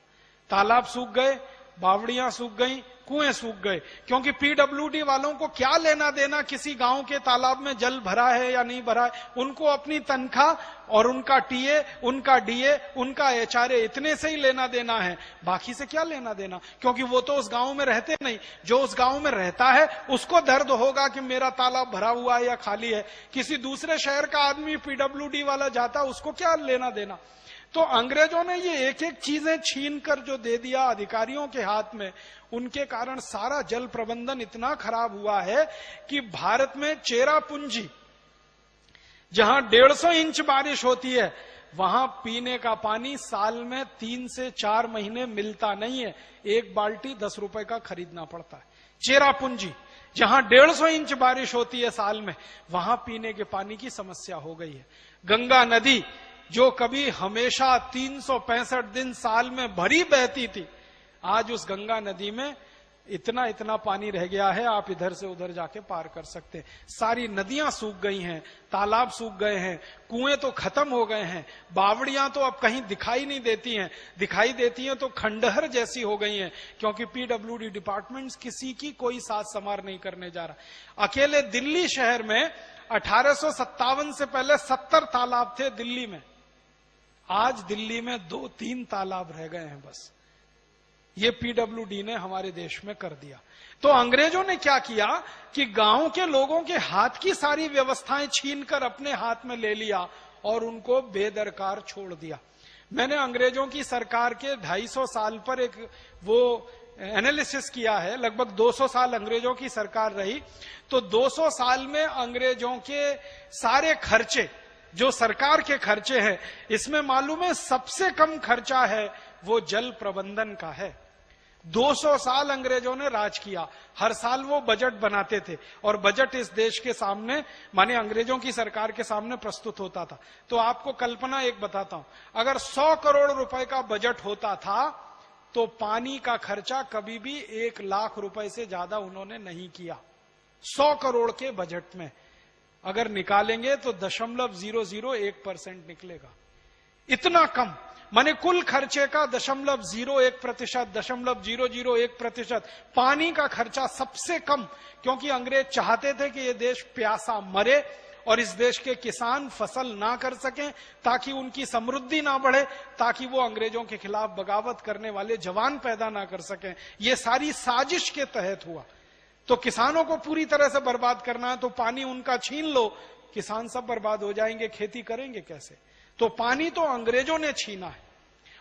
तालाब सूख गए, बावड़ियां सूख गई, कुएं सूख गए, क्योंकि पीडब्ल्यूडी वालों को क्या लेना देना किसी गांव के तालाब में जल भरा है या नहीं भरा है। उनको अपनी तनख्वाह और उनका टीए, उनका डीए, उनका एचआरए, इतने से ही लेना देना है, बाकी से क्या लेना देना, क्योंकि वो तो उस गांव में रहते नहीं। जो उस गांव में रहता है उसको दर्द होगा कि मेरा तालाब भरा हुआ है या खाली है। किसी दूसरे शहर का आदमी पीडब्ल्यूडी वाला जाता, उसको क्या लेना देना। तो अंग्रेजों ने ये एक एक चीजें छीन कर जो दे दिया अधिकारियों के हाथ में, उनके कारण सारा जल प्रबंधन इतना खराब हुआ है कि भारत में चेरापूंजी, जहां 150 इंच बारिश होती है, वहां पीने का पानी साल में 3 से 4 महीने मिलता नहीं है। 1 बाल्टी 10 रुपए का खरीदना पड़ता है। चेरापूंजी, जहां 150 इंच बारिश होती है साल में, वहां पीने के पानी की समस्या हो गई है। गंगा नदी, जो कभी हमेशा 365 दिन साल में भरी बहती थी, आज उस गंगा नदी में इतना इतना पानी रह गया है, आप इधर से उधर जाके पार कर सकते हैं। सारी नदियां सूख गई हैं, तालाब सूख गए हैं, कुएं तो खत्म हो गए हैं, बावड़ियां तो अब कहीं दिखाई नहीं देती हैं, दिखाई देती हैं तो खंडहर जैसी हो गई हैं, क्योंकि पीडब्ल्यूडी डिपार्टमेंट किसी की कोई साथ समार नहीं करने जा रहा। अकेले दिल्ली शहर में 1857 से पहले 70 तालाब थे दिल्ली में, आज दिल्ली में 2-3 तालाब रह गए हैं बस। ये पीडब्ल्यूडी ने हमारे देश में कर दिया। तो अंग्रेजों ने क्या किया कि गांव के लोगों के हाथ की सारी व्यवस्थाएं छीनकर अपने हाथ में ले लिया और उनको बेदरकार छोड़ दिया। मैंने अंग्रेजों की सरकार के 250 साल पर एक वो एनालिसिस किया है। लगभग 200 साल अंग्रेजों की सरकार रही, तो 200 साल में अंग्रेजों के सारे खर्चे, जो सरकार के खर्चे हैं, इसमें मालूम है सबसे कम खर्चा है वो जल प्रबंधन का है। 200 साल अंग्रेजों ने राज किया, हर साल वो बजट बनाते थे और बजट इस देश के सामने, माने अंग्रेजों की सरकार के सामने प्रस्तुत होता था। तो आपको कल्पना एक बताता हूं, अगर 100 करोड़ रुपए का बजट होता था तो पानी का खर्चा कभी भी 1 लाख रुपए से ज्यादा उन्होंने नहीं किया। 100 करोड़ के बजट में अगर निकालेंगे तो 0.001% निकलेगा, इतना कम। माने कुल खर्चे का 0.01%, 0.001% पानी का खर्चा सबसे कम, क्योंकि अंग्रेज चाहते थे कि ये देश प्यासा मरे और इस देश के किसान फसल ना कर सकें, ताकि उनकी समृद्धि ना बढ़े, ताकि वो अंग्रेजों के खिलाफ बगावत करने वाले जवान पैदा ना कर सकें। ये सारी साजिश के तहत हुआ। तो किसानों को पूरी तरह से बर्बाद करना है, तो पानी उनका छीन लो, किसान सब बर्बाद हो जाएंगे, खेती करेंगे कैसे? तो पानी तो अंग्रेजों ने छीना है।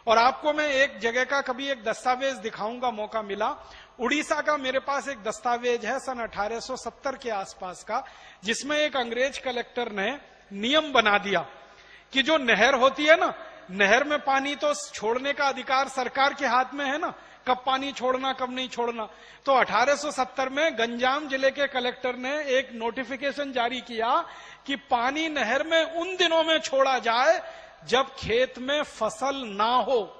और आपको मैं एक जगह का कभी एक दस्तावेज दिखाऊंगा, मौका मिला। उड़ीसा का मेरे पास एक दस्तावेज है सन 1870 के आसपास का, जिसमें एक अंग्रेज कलेक्टर ने नियम बना दिया कि जो नहर होती है ना, नहर में पानी तो छोड़ने का अधिकार सरकार के हाथ में है ना, कब पानी छोड़ना कब नहीं छोड़ना। तो 1870 में गंजाम जिले के कलेक्टर ने एक नोटिफिकेशन जारी किया कि पानी नहर में उन दिनों में छोड़ा जाए जब खेत में फसल ना हो।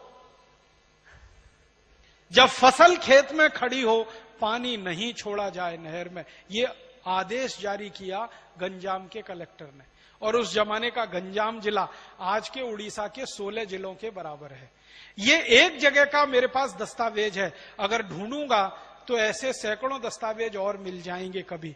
जब फसल खेत में खड़ी हो, पानी नहीं छोड़ा जाए नहर में। ये आदेश जारी किया गंजाम के कलेक्टर ने। और उस जमाने का गंजाम जिला आज के उड़ीसा के 16 जिलों के बराबर है। ये एक जगह का मेरे पास दस्तावेज है, अगर ढूंढूंगा तो ऐसे सैकड़ों दस्तावेज और मिल जाएंगे। कभी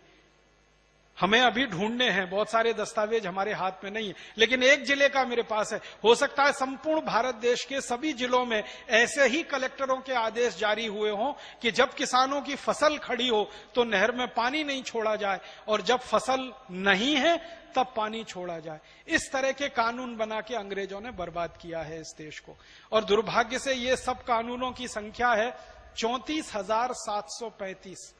हमें अभी ढूंढने हैं, बहुत सारे दस्तावेज हमारे हाथ में नहीं है, लेकिन एक जिले का मेरे पास है। हो सकता है संपूर्ण भारत देश के सभी जिलों में ऐसे ही कलेक्टरों के आदेश जारी हुए हों कि जब किसानों की फसल खड़ी हो तो नहर में पानी नहीं छोड़ा जाए, और जब फसल नहीं है तब पानी छोड़ा जाए। इस तरह के कानून बना के अंग्रेजों ने बर्बाद किया है इस देश को। और दुर्भाग्य से ये सब कानूनों की संख्या है 34,735।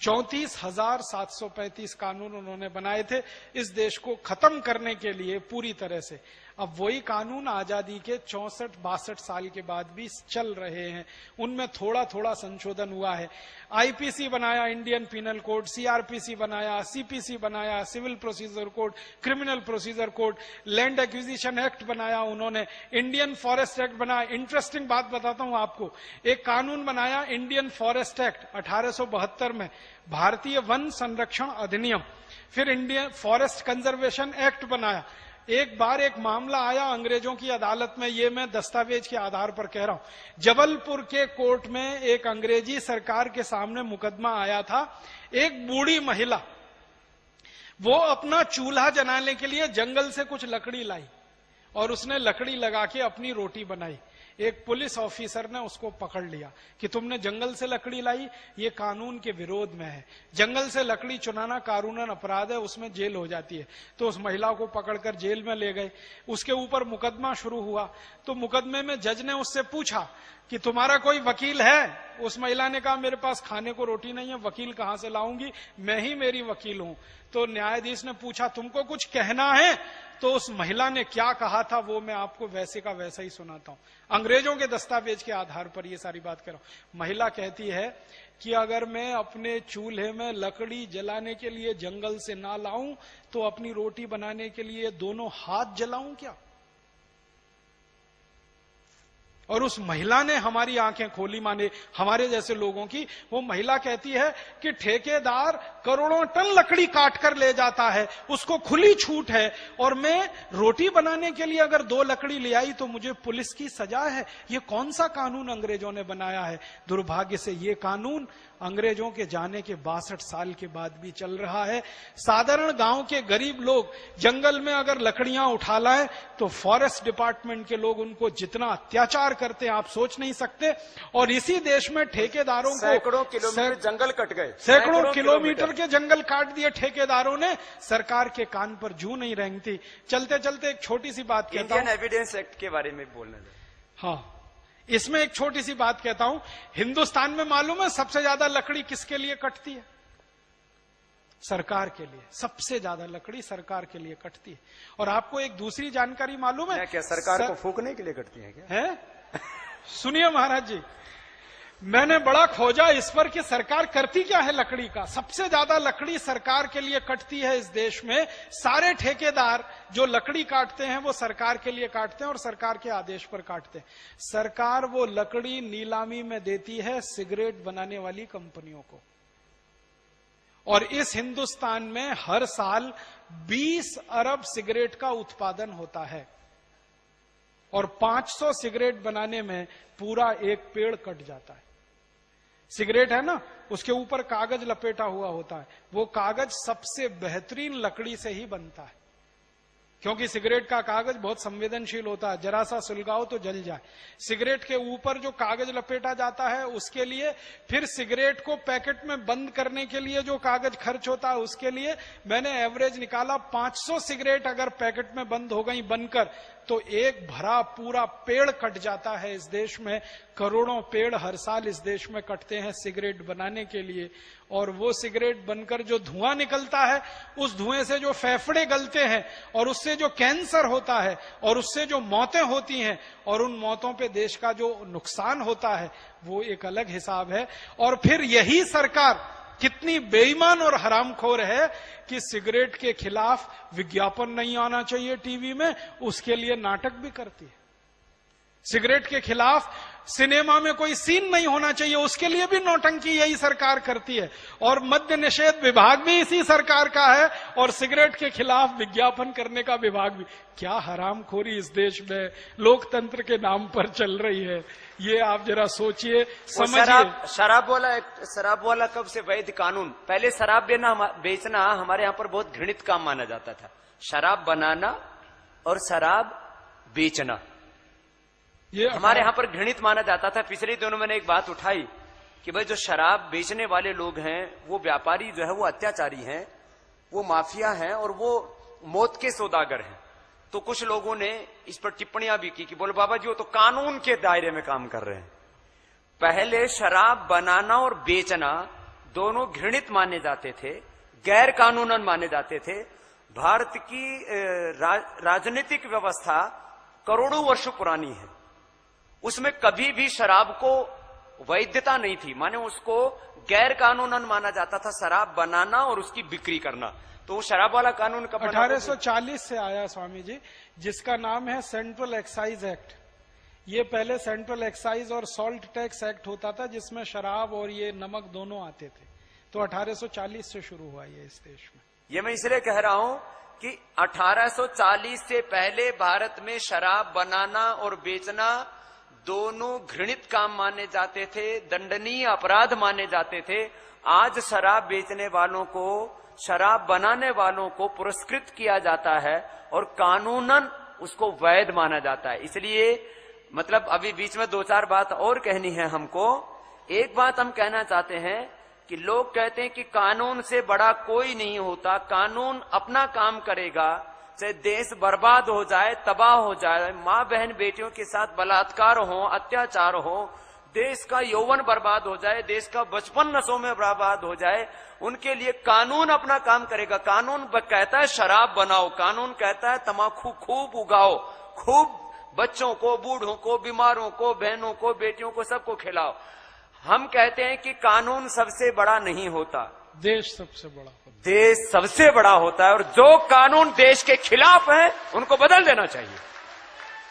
34,735 कानून उन्होंने बनाए थे इस देश को खत्म करने के लिए पूरी तरह से। अब वही कानून आजादी के 64-62 साल के बाद भी चल रहे हैं। उनमें थोड़ा थोड़ा संशोधन हुआ है। आईपीसी बनाया, इंडियन पिनल कोड, सीआरपीसी बनाया, सीपीसी बनाया, civil procedure code, criminal procedure code, land acquisition act बनाया उन्होंने, इंडियन फॉरेस्ट एक्ट बनाया। इंटरेस्टिंग बात बताता हूं आपको, एक कानून बनाया इंडियन फॉरेस्ट एक्ट 1872 में, भारतीय वन संरक्षण अधिनियम। फिर इंडियन फॉरेस्ट कंजर्वेशन एक्ट बनाया। एक बार एक मामला आया अंग्रेजों की अदालत में, ये मैं दस्तावेज के आधार पर कह रहा हूं। जबलपुर के कोर्ट में एक अंग्रेजी सरकार के सामने मुकदमा आया था। एक बूढ़ी महिला, वो अपना चूल्हा जलाने के लिए जंगल से कुछ लकड़ी लाई और उसने लकड़ी लगा के अपनी रोटी बनाई। एक पुलिस ऑफिसर ने उसको पकड़ लिया कि तुमने जंगल से लकड़ी लाई, ये कानून के विरोध में है, जंगल से लकड़ी चुराना कानूनन अपराध है, उसमें जेल हो जाती है। तो उस महिला को पकड़कर जेल में ले गए। उसके ऊपर मुकदमा शुरू हुआ। तो मुकदमे में जज ने उससे पूछा कि तुम्हारा कोई वकील है? उस महिला ने कहा मेरे पास खाने को रोटी नहीं है, वकील कहां से लाऊंगी, मैं ही मेरी वकील हूं। तो न्यायाधीश ने पूछा तुमको कुछ कहना है? तो उस महिला ने क्या कहा था वो मैं आपको वैसे का वैसा ही सुनाता हूं। अंग्रेजों के दस्तावेज के आधार पर ये सारी बात कर रहा हूं। महिला कहती है कि अगर मैं अपने चूल्हे में लकड़ी जलाने के लिए जंगल से ना लाऊं तो अपनी रोटी बनाने के लिए दोनों हाथ जलाऊं क्या? और उस महिला ने हमारी आंखें खोली, माने हमारे जैसे लोगों की। वो महिला कहती है कि ठेकेदार करोड़ों टन लकड़ी काट कर ले जाता है, उसको खुली छूट है, और मैं रोटी बनाने के लिए अगर 2 लकड़ी ले आई तो मुझे पुलिस की सजा है। ये कौन सा कानून अंग्रेजों ने बनाया है? दुर्भाग्य से ये कानून अंग्रेजों के जाने के 62 साल के बाद भी चल रहा है। साधारण गांव के गरीब लोग जंगल में अगर लकड़ियां उठा लाए तो फॉरेस्ट डिपार्टमेंट के लोग उनको जितना अत्याचार करते हैं आप सोच नहीं सकते। और इसी देश में ठेकेदारों को सैकड़ों किलोमीटर जंगल कट गए, सैकड़ों किलोमीटर के जंगल काट दिए ठेकेदारों ने। सरकार के कान पर जू नहीं रेंगती। चलते चलते एक छोटी सी बात कहता हूं, इंडियन एविडेंस एक्ट के बारे में बोलना है। हाँ, इसमें एक छोटी सी बात कहता हूं। हिंदुस्तान में मालूम है सबसे ज्यादा लकड़ी किसके लिए कटती है? सरकार के लिए। सबसे ज्यादा लकड़ी सरकार के लिए कटती है। और आपको एक दूसरी जानकारी मालूम है? क्या सरकार को फूकने के लिए कटती है क्या? है? सुनिए महाराज जी, मैंने बड़ा खोजा इस पर कि सरकार करती क्या है लकड़ी का। सबसे ज्यादा लकड़ी सरकार के लिए कटती है इस देश में। सारे ठेकेदार जो लकड़ी काटते हैं वो सरकार के लिए काटते हैं और सरकार के आदेश पर काटते हैं। सरकार वो लकड़ी नीलामी में देती है सिगरेट बनाने वाली कंपनियों को। और इस हिंदुस्तान में हर साल 20 अरब सिगरेट का उत्पादन होता है और 500 सिगरेट बनाने में पूरा एक पेड़ कट जाता है। सिगरेट है ना, उसके ऊपर कागज लपेटा हुआ होता है। वो कागज सबसे बेहतरीन लकड़ी से ही बनता है, क्योंकि सिगरेट का कागज बहुत संवेदनशील होता है, जरा सा सुलगाओ तो जल जाए। सिगरेट के ऊपर जो कागज लपेटा जाता है उसके लिए, फिर सिगरेट को पैकेट में बंद करने के लिए जो कागज खर्च होता है उसके लिए, मैंने एवरेज निकाला 500 सिगरेट अगर पैकेट में बंद हो गई बनकर, तो एक भरा पूरा पेड़ कट जाता है इस देश में। करोड़ों पेड़ हर साल इस देश में कटते हैं सिगरेट बनाने के लिए, और वो सिगरेट बनकर जो धुआं निकलता है, उस धुएं से जो फेफड़े गलते हैं और उससे जो कैंसर होता है और उससे जो मौतें होती हैं और उन मौतों पे देश का जो नुकसान होता है, वो एक अलग हिसाब है। और फिर यही सरकार कितनी बेईमान और हरामखोर है कि सिगरेट के खिलाफ विज्ञापन नहीं आना चाहिए टीवी में, उसके लिए नाटक भी करती है। सिगरेट के खिलाफ सिनेमा में कोई सीन नहीं होना चाहिए, उसके लिए भी नौटंकी यही सरकार करती है। और मद्य निषेध विभाग भी इसी सरकार का है और सिगरेट के खिलाफ विज्ञापन करने का विभाग भी। क्या हरामखोरी इस देश में लोकतंत्र के नाम पर चल रही है, ये आप जरा सोचिए, समझिए। शराब वाला कब से वैध कानून? पहले शराब बेचना हमारे यहाँ पर बहुत घृणित काम माना जाता था। शराब बनाना और शराब बेचना ये हमारे यहाँ पर घृणित माना जाता था। पिछले दिनों मैंने एक बात उठाई कि भाई जो शराब बेचने वाले लोग हैं, वो व्यापारी जो है वो अत्याचारी हैं, वो माफिया हैं और वो मौत के सौदागर हैं। तो कुछ लोगों ने इस पर टिप्पणियां भी की कि बोले बाबा जी वो तो कानून के दायरे में काम कर रहे हैं। पहले शराब बनाना और बेचना दोनों घृणित माने जाते थे, गैर कानूनन माने जाते थे। भारत की राजनीतिक व्यवस्था करोड़ों वर्षों पुरानी है, उसमें कभी भी शराब को वैधता नहीं थी, माने उसको गैर कानूनन माना जाता था शराब बनाना और उसकी बिक्री करना। तो वो शराब वाला कानून कब 1840 से आया स्वामी जी, जिसका नाम है सेंट्रल एक्साइज एक्ट। ये पहले सेंट्रल एक्साइज और सॉल्ट टैक्स एक्ट होता था, जिसमें शराब और ये नमक दोनों आते थे। तो 1840 से शुरू हुआ ये इस देश में। ये मैं इसलिए कह रहा हूं कि 1840 से पहले भारत में शराब बनाना और बेचना दोनों घृणित काम माने जाते थे, दंडनीय अपराध माने जाते थे। आज शराब बेचने वालों को, शराब बनाने वालों को पुरस्कृत किया जाता है और कानूनन उसको वैध माना जाता है। इसलिए मतलब अभी बीच में दो चार बात और कहनी है हमको। एक बात हम कहना चाहते हैं कि लोग कहते हैं कि कानून से बड़ा कोई नहीं होता, कानून अपना काम करेगा, चाहे देश बर्बाद हो जाए, तबाह हो जाए, माँ बहन बेटियों के साथ बलात्कार हो, अत्याचार हो, देश का यौवन बर्बाद हो जाए, देश का बचपन नशों में बर्बाद हो जाए, उनके लिए कानून अपना काम करेगा। कानून कहता है शराब बनाओ, कानून कहता है तम्बाकू खूब उगाओ, खूब बच्चों को, बूढ़ों को, बीमारों को, बहनों को, बेटियों को, सबको खिलाओ। हम कहते हैं कि कानून सबसे बड़ा नहीं होता, देश सबसे बड़ा होता है। देश सबसे बड़ा होता है और जो कानून देश के खिलाफ है उनको बदल देना चाहिए।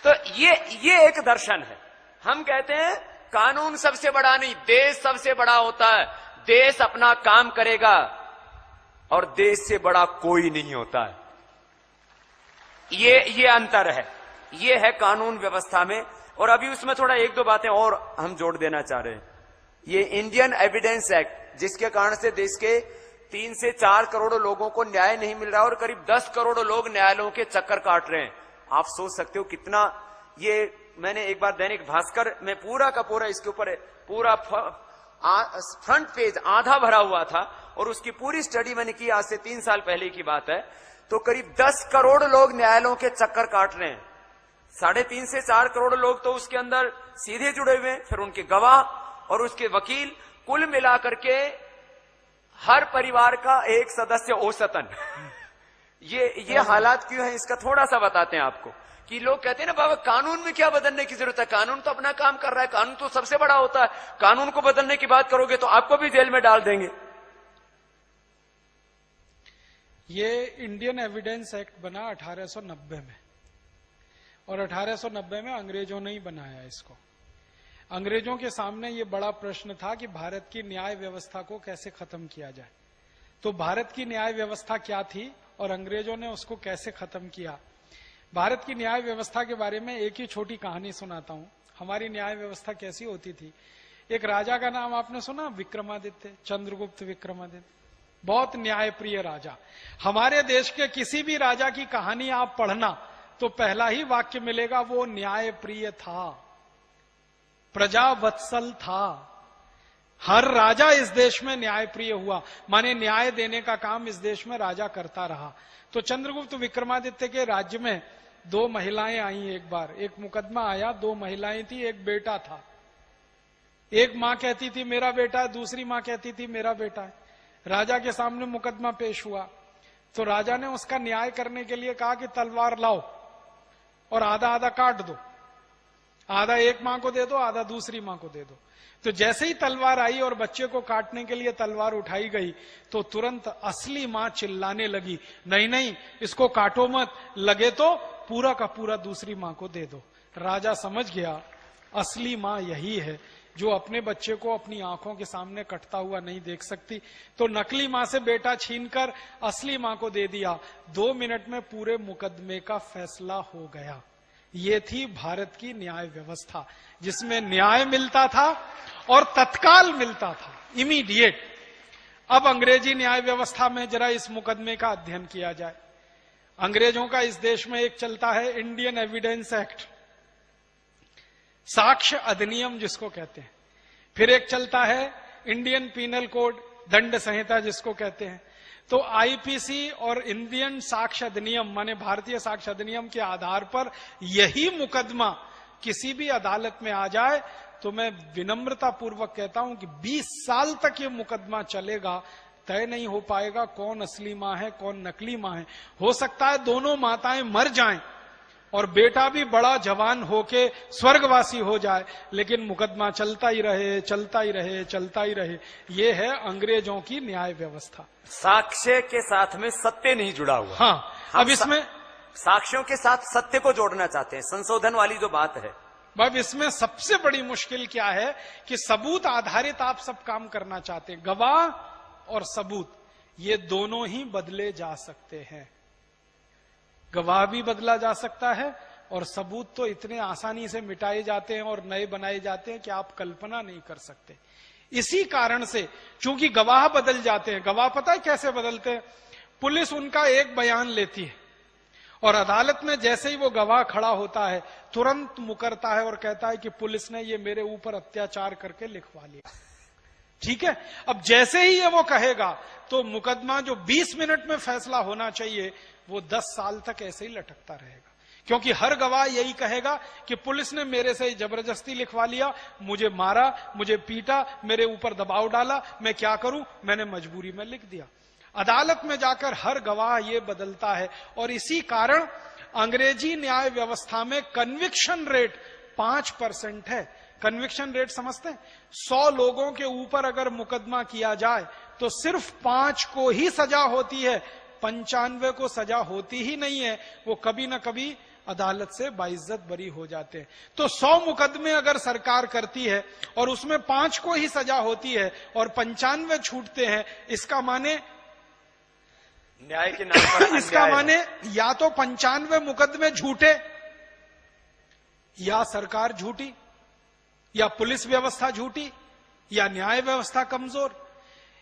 तो ये एक दर्शन है। हम कहते हैं कानून सबसे बड़ा नहीं, देश सबसे बड़ा होता है। देश अपना काम करेगा और देश से बड़ा कोई नहीं होता है। ये अंतर है, ये है कानून व्यवस्था में। और अभी उसमें थोड़ा एक दो बातें और हम जोड़ देना चाह रहे हैं। ये इंडियन एविडेंस एक्ट, जिसके कारण से देश के 3 से 4 करोड़ लोगों को न्याय नहीं मिल रहा और करीब 10 करोड़ लोग न्यायालयों के चक्कर काट रहे हैं। आप सोच सकते हो कितना। ये मैंने एक बार दैनिक भास्कर में पूरा का पूरा इसके ऊपर पूरा फ्रंट पेज आधा भरा हुआ था और उसकी पूरी स्टडी मैंने की, आज से 3 साल पहले की बात है। तो करीब 10 करोड़ लोग न्यायालयों के चक्कर काट रहे हैं। 3.5 से 4 करोड़ लोग तो उसके अंदर सीधे जुड़े हुए हैं, फिर उनके गवाह और उसके वकील, कुल मिलाकर के हर परिवार का एक सदस्य औसतन। ये हालात क्यों है, इसका थोड़ा सा बताते हैं आपको। कि लोग कहते हैं ना बाबा कानून में क्या बदलने की जरूरत है, कानून तो अपना काम कर रहा है, कानून तो सबसे बड़ा होता है, कानून को बदलने की बात करोगे तो आपको भी जेल में डाल देंगे। ये इंडियन एविडेंस एक्ट बना 1890 में और 1890 में अंग्रेजों ने ही बनाया इसको। अंग्रेजों के सामने ये बड़ा प्रश्न था कि भारत की न्याय व्यवस्था को कैसे खत्म किया जाए। तो भारत की न्याय व्यवस्था क्या थी और अंग्रेजों ने उसको कैसे खत्म किया। भारत की न्याय व्यवस्था के बारे में एक ही छोटी कहानी सुनाता हूं। हमारी न्याय व्यवस्था कैसी होती थी एक राजा का नाम आपने सुना, विक्रमादित्य, चंद्रगुप्त विक्रमादित्य, बहुत न्यायप्रिय राजा। हमारे देश के किसी भी राजा की कहानी आप पढ़ना तो पहला ही वाक्य मिलेगा, वो न्यायप्रिय था, प्रजावत्सल था। हर राजा इस देश में न्यायप्रिय हुआ, माने न्याय देने का काम इस देश में राजा करता रहा। तो चंद्रगुप्त विक्रमादित्य के राज्य में 2 महिलाएं आई। एक बार एक मुकदमा आया, 2 महिलाएं थी, एक बेटा था। एक मां कहती थी मेरा बेटा है, दूसरी मां कहती थी मेरा बेटा है। राजा के सामने मुकदमा पेश हुआ तो राजा ने उसका न्याय करने के लिए कहा कि तलवार लाओ और आधा आधा काट दो, आधा एक मां को दे दो, आधा दूसरी मां को दे दो। तो जैसे ही तलवार आई और बच्चे को काटने के लिए तलवार उठाई गई तो तुरंत असली मां चिल्लाने लगी, नहीं नहीं इसको काटो मत, लगे तो पूरा का पूरा दूसरी मां को दे दो। राजा समझ गया असली मां यही है जो अपने बच्चे को अपनी आंखों के सामने कटता हुआ नहीं देख सकती। तो नकली मां से बेटा छीनकर असली मां को दे दिया। 2 मिनट में पूरे मुकदमे का फैसला हो गया। ये थी भारत की न्याय व्यवस्था, जिसमें न्याय मिलता था और तत्काल मिलता था, इमीडिएट। अब अंग्रेजी न्याय व्यवस्था में जरा इस मुकदमे का अध्ययन किया जाए। अंग्रेजों का इस देश में एक चलता है इंडियन एविडेंस एक्ट, साक्ष्य अधिनियम जिसको कहते हैं। फिर एक चलता है इंडियन पीनल कोड, दंड संहिता जिसको कहते हैं। तो आईपीसी और इंडियन साक्ष्य अधिनियम माने भारतीय साक्ष्य अधिनियम के आधार पर यही मुकदमा किसी भी अदालत में आ जाए तो मैं विनम्रता पूर्वक कहता हूं कि 20 साल तक ये मुकदमा चलेगा, तय नहीं हो पाएगा कौन असली मां है कौन नकली मां है। हो सकता है दोनों माताएं मर जाएं और बेटा भी बड़ा जवान होके स्वर्गवासी हो जाए, लेकिन मुकदमा चलता ही रहे, चलता ही रहे, चलता ही रहे। ये है अंग्रेजों की न्याय व्यवस्था। साक्ष्य के साथ में सत्य नहीं जुड़ा हुआ। हाँ, अब इसमें साक्ष्यों के साथ सत्य को जोड़ना चाहते हैं, संशोधन वाली जो बात है। अब इसमें सबसे बड़ी मुश्किल क्या है कि सबूत आधारित आप सब काम करना चाहते हैं। गवाह और सबूत ये दोनों ही बदले जा सकते हैं। गवाह भी बदला जा सकता है और सबूत तो इतने आसानी से मिटाए जाते हैं और नए बनाए जाते हैं कि आप कल्पना नहीं कर सकते। इसी कारण से चूंकि गवाह बदल जाते हैं, गवाह पता है कैसे बदलते हैं? पुलिस उनका एक बयान लेती है और अदालत में जैसे ही वो गवाह खड़ा होता है तुरंत मुकरता है और कहता है कि पुलिस ने ये मेरे ऊपर अत्याचार करके लिखवा लिया। ठीक है, अब जैसे ही ये वो कहेगा तो मुकदमा जो 20 मिनट में फैसला होना चाहिए वो 10 साल तक ऐसे ही लटकता रहेगा, क्योंकि हर गवाह यही कहेगा कि पुलिस ने मेरे से जबरदस्ती लिखवा लिया, मुझे मारा, मुझे पीटा, मेरे ऊपर दबाव डाला, मैं क्या करूं, मैंने मजबूरी में लिख दिया। अदालत में जाकर हर गवाह ये बदलता है और इसी कारण अंग्रेजी न्याय व्यवस्था में कन्विक्शन रेट 5% है। कन्विक्शन रेट समझते हैं? 100 लोगों के ऊपर अगर मुकदमा किया जाए तो सिर्फ 5 को ही सजा होती है, 95 को सजा होती ही नहीं है। वो कभी ना कभी अदालत से बाइज्जत बरी हो जाते हैं। तो 100 मुकदमे अगर सरकार करती है और उसमें 5 को ही सजा होती है और 95 छूटते हैं, इसका माने न्याय के नाम पर इसका माने या तो 95 मुकदमे झूठे, या सरकार झूठी, या पुलिस व्यवस्था झूठी, या न्याय व्यवस्था कमजोर।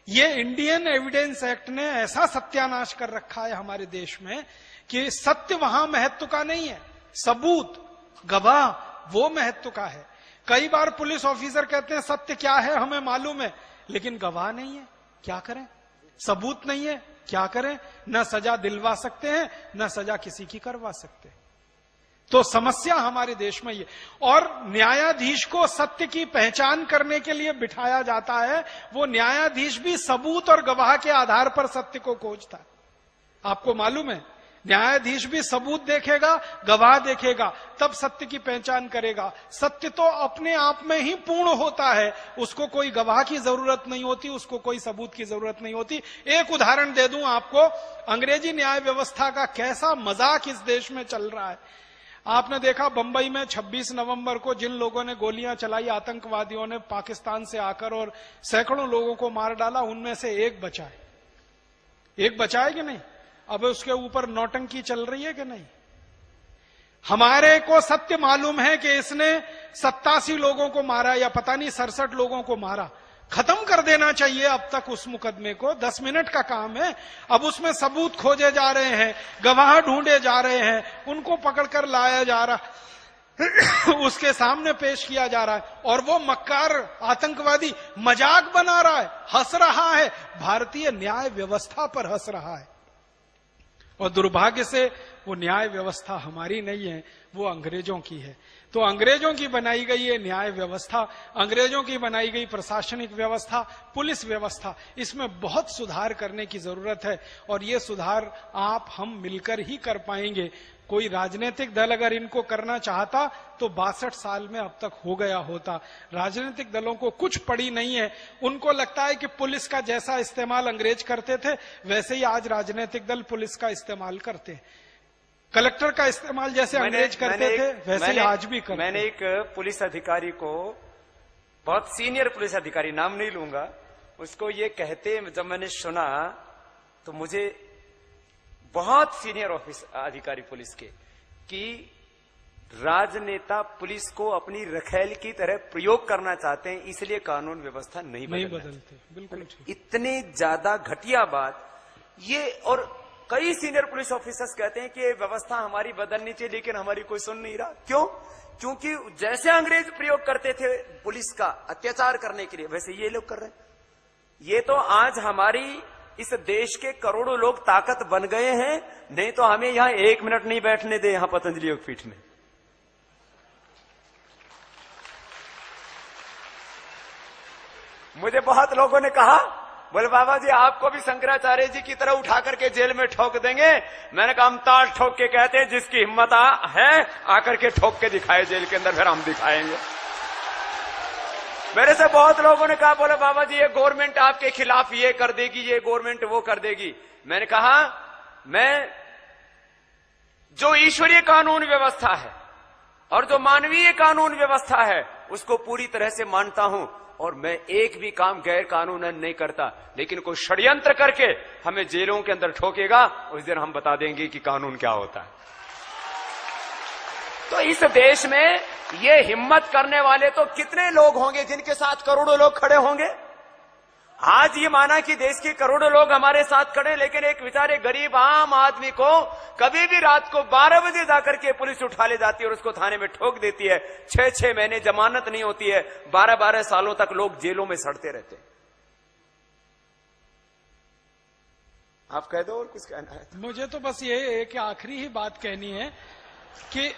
ये इंडियन एविडेंस एक्ट ने ऐसा सत्यानाश कर रखा है हमारे देश में कि सत्य वहां महत्व का नहीं है, सबूत, गवाह वो महत्व का है। कई बार पुलिस ऑफिसर कहते हैं सत्य क्या है हमें मालूम है, लेकिन गवाह नहीं है, क्या करें? सबूत नहीं है, क्या करें? न सजा दिलवा सकते हैं, न सजा किसी की करवा सकते। तो समस्या हमारे देश में ये। और न्यायाधीश को सत्य की पहचान करने के लिए बिठाया जाता है, वो न्यायाधीश भी सबूत और गवाह के आधार पर सत्य को खोजता है। आपको मालूम है, न्यायाधीश भी सबूत देखेगा, गवाह देखेगा, तब सत्य की पहचान करेगा। सत्य तो अपने आप में ही पूर्ण होता है, उसको कोई गवाह की जरूरत नहीं होती, उसको कोई सबूत की जरूरत नहीं होती। एक उदाहरण दे दूं आपको, अंग्रेजी न्याय व्यवस्था का कैसा मजाक इस देश में चल रहा है। आपने देखा बंबई में 26 नवंबर को जिन लोगों ने गोलियां चलाई, आतंकवादियों ने पाकिस्तान से आकर और सैकड़ों लोगों को मार डाला, उनमें से एक बचा है। एक बचा है कि नहीं? अब उसके ऊपर नौटंकी चल रही है कि नहीं? हमारे को सत्य मालूम है कि इसने 87 लोगों को मारा या पता नहीं 67 लोगों को मारा। खत्म कर देना चाहिए अब तक उस मुकदमे को। 10 मिनट का काम है। अब उसमें सबूत खोजे जा रहे हैं, गवाह ढूंढे जा रहे हैं, उनको पकड़कर लाया जा रहा उसके सामने पेश किया जा रहा है, और वो मक्कार आतंकवादी मजाक बना रहा है, हंस रहा है, भारतीय न्याय व्यवस्था पर हंस रहा है। और दुर्भाग्य से वो न्याय व्यवस्था हमारी नहीं है, वो अंग्रेजों की है। तो अंग्रेजों की बनाई गई ये न्याय व्यवस्था, अंग्रेजों की बनाई गई प्रशासनिक व्यवस्था, पुलिस व्यवस्था, इसमें बहुत सुधार करने की जरूरत है। और ये सुधार आप हम मिलकर ही कर पाएंगे। कोई राजनीतिक दल अगर इनको करना चाहता तो 62 साल में अब तक हो गया होता। राजनीतिक दलों को कुछ पड़ी नहीं है। उनको लगता है कि पुलिस का जैसा इस्तेमाल अंग्रेज करते थे वैसे ही आज राजनीतिक दल पुलिस का इस्तेमाल करते हैं। कलेक्टर का इस्तेमाल जैसे अंग्रेज करते थे वैसे ही आज भी करते। मैंने एक पुलिस अधिकारी को, बहुत सीनियर पुलिस अधिकारी, नाम नहीं लूंगा, उसको ये कहते जब मैंने सुना तो मुझे, बहुत सीनियर ऑफिस अधिकारी पुलिस के, कि राजनेता पुलिस को अपनी रखैल की तरह प्रयोग करना चाहते हैं, इसलिए कानून व्यवस्था नहीं बदलते। बिल्कुल इतनी ज्यादा घटिया बात ये। और कई सीनियर पुलिस ऑफिसर्स कहते हैं कि ये व्यवस्था हमारी बदलनी चाहिए, लेकिन हमारी कोई सुन नहीं रहा। क्यों? क्योंकि जैसे अंग्रेज प्रयोग करते थे पुलिस का अत्याचार करने के लिए, वैसे ये लोग कर रहे हैं। ये तो आज हमारी इस देश के करोड़ों लोग ताकत बन गए हैं, नहीं तो हमें यहां 1 मिनट नहीं बैठने दे यहां पतंजलि योगपीठ में। मुझे बहुत लोगों ने कहा, बोले बाबा जी आपको भी शंकराचार्य जी की तरह उठा करके जेल में ठोक देंगे। मैंने कहा हम ताल ठोक के कहते हैं, जिसकी हिम्मत है आकर के ठोक के दिखाए जेल के अंदर, फिर हम दिखाएंगे। मेरे से बहुत लोगों ने कहा, बोले बाबा जी ये गवर्नमेंट आपके खिलाफ ये कर देगी, ये गवर्नमेंट वो कर देगी। मैंने कहा मैं जो ईश्वरीय कानून व्यवस्था है और जो मानवीय कानून व्यवस्था है उसको पूरी तरह से मानता हूं, और मैं एक भी काम गैर कानूनन नहीं करता। लेकिन कोई षड्यंत्र करके हमें जेलों के अंदर ठोकेगा, उस दिन हम बता देंगे कि कानून क्या होता है। तो इस देश में ये हिम्मत करने वाले तो कितने लोग होंगे जिनके साथ करोड़ों लोग खड़े होंगे। आज ये माना कि देश के करोड़ों लोग हमारे साथ खड़े, लेकिन एक बेचारे गरीब आम आदमी को कभी भी रात को 12 बजे जाकर के पुलिस उठा ले जाती है और उसको थाने में ठोक देती है। 6-6 महीने जमानत नहीं होती है, 12-12 सालों तक लोग जेलों में सड़ते रहते हैं। आप कह दो और कुछ कहना है? मुझे तो बस ये एक आखिरी ही बात कहनी है कि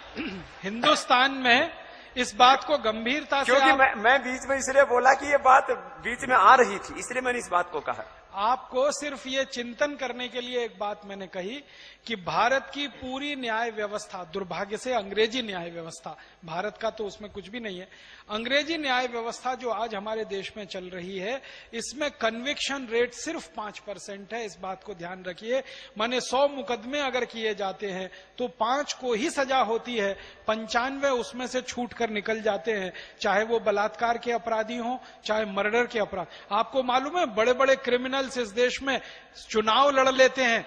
हिंदुस्तान में इस बात को गंभीरता से, क्योंकि मैं बीच में इसलिए बोला कि ये बात बीच में आ रही थी, इसलिए मैंने इस बात को कहा। आपको सिर्फ ये चिंतन करने के लिए एक बात मैंने कही कि भारत की पूरी न्याय व्यवस्था, दुर्भाग्य से अंग्रेजी न्याय व्यवस्था, भारत का तो उसमें कुछ भी नहीं है, अंग्रेजी न्याय व्यवस्था जो आज हमारे देश में चल रही है, इसमें कन्विक्शन रेट सिर्फ 5% है। इस बात को ध्यान रखिए। माने 100 मुकदमे अगर किए जाते हैं तो 5 को ही सजा होती है, 95 उसमें से छूट कर निकल जाते हैं, चाहे वो बलात्कार के अपराधी हों, चाहे मर्डर के अपराध। आपको मालूम है बड़े बड़े क्रिमिनल्स इस देश में चुनाव लड़ लेते हैं,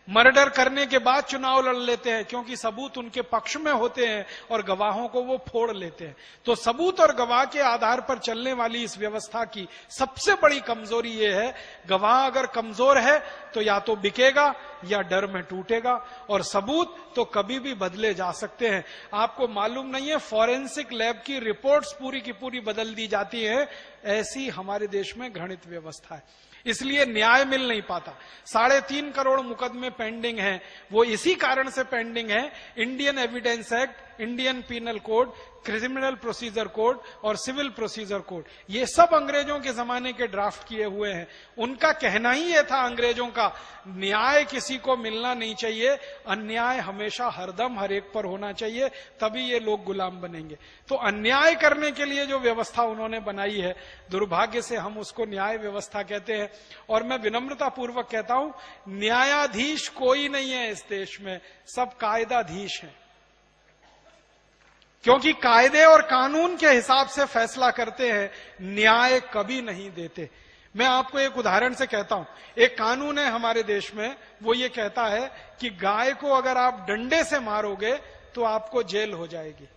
मर्डर करने के बाद चुनाव लड़ लेते हैं, क्योंकि सबूत उनके पक्ष में होते हैं और गवाहों को वो फोड़ लेते हैं। तो सबूत और गवाह के आधार पर चलने वाली इस व्यवस्था की सबसे बड़ी कमजोरी ये है, गवाह अगर कमजोर है तो या तो बिकेगा या डर में टूटेगा, और सबूत तो कभी भी बदले जा सकते हैं। आपको मालूम नहीं है, फॉरेंसिक लैब की रिपोर्ट्स पूरी की पूरी बदल दी जाती है। ऐसी हमारे देश में घृणित व्यवस्था है, इसलिए न्याय मिल नहीं पाता। 3.5 करोड़ मुकदमे पेंडिंग हैं। वो इसी कारण से पेंडिंग है, Indian evidence act, Indian penal code, criminal procedure code और सिविल प्रोसीजर कोड, ये सब अंग्रेजों के जमाने के ड्राफ्ट किए हुए हैं। उनका कहना ही ये था अंग्रेजों का, न्याय किसी को मिलना नहीं चाहिए, अन्याय हमेशा हरदम हर एक पर होना चाहिए, तभी ये लोग गुलाम बनेंगे। तो अन्याय करने के लिए जो व्यवस्था उन्होंने बनाई है, दुर्भाग्य से हम उसको न्याय व्यवस्था कहते हैं। और मैं विनम्रता पूर्वक कहता हूं, न्यायाधीश कोई नहीं है इस देश में, सब कायदाधीश हैं, क्योंकि कायदे और कानून के हिसाब से फैसला करते हैं, न्याय कभी नहीं देते। मैं आपको एक उदाहरण से कहता हूं, एक कानून है हमारे देश में, वो ये कहता है कि गाय को अगर आप डंडे से मारोगे तो आपको जेल हो जाएगी,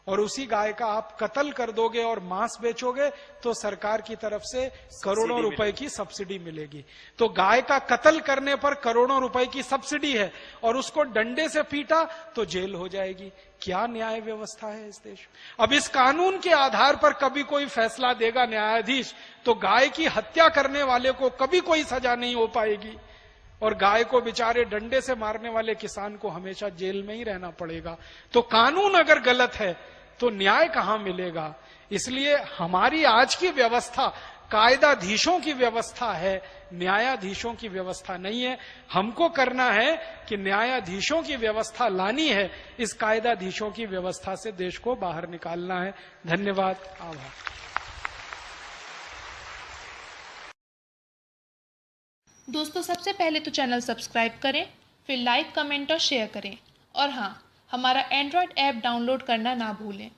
और उसी गाय का आप कत्ल कर दोगे और मांस बेचोगे तो सरकार की तरफ से करोड़ों रुपए की सब्सिडी मिलेगी। तो गाय का कत्ल करने पर करोड़ों रुपए की सब्सिडी है, और उसको डंडे से पीटा तो जेल हो जाएगी। क्या न्याय व्यवस्था है इस देश में? अब इस कानून के आधार पर कभी कोई फैसला देगा न्यायाधीश तो गाय की हत्या करने वाले को कभी कोई सजा नहीं हो पाएगी, और गाय को बेचारे डंडे से मारने वाले किसान को हमेशा जेल में ही रहना पड़ेगा। तो कानून अगर गलत है तो न्याय कहां मिलेगा? इसलिए हमारी आज की व्यवस्था कायदाधीशों की व्यवस्था है, न्यायाधीशों की व्यवस्था नहीं है। हमको करना है कि न्यायाधीशों की व्यवस्था लानी है, इस कायदाधीशों की व्यवस्था से देश को बाहर निकालना है। धन्यवाद, आभार। दोस्तों, सबसे पहले तो चैनल सब्सक्राइब करें, फिर लाइक, कमेंट और शेयर करें, और हाँ, हमारा एंड्रॉयड ऐप डाउनलोड करना ना भूलें।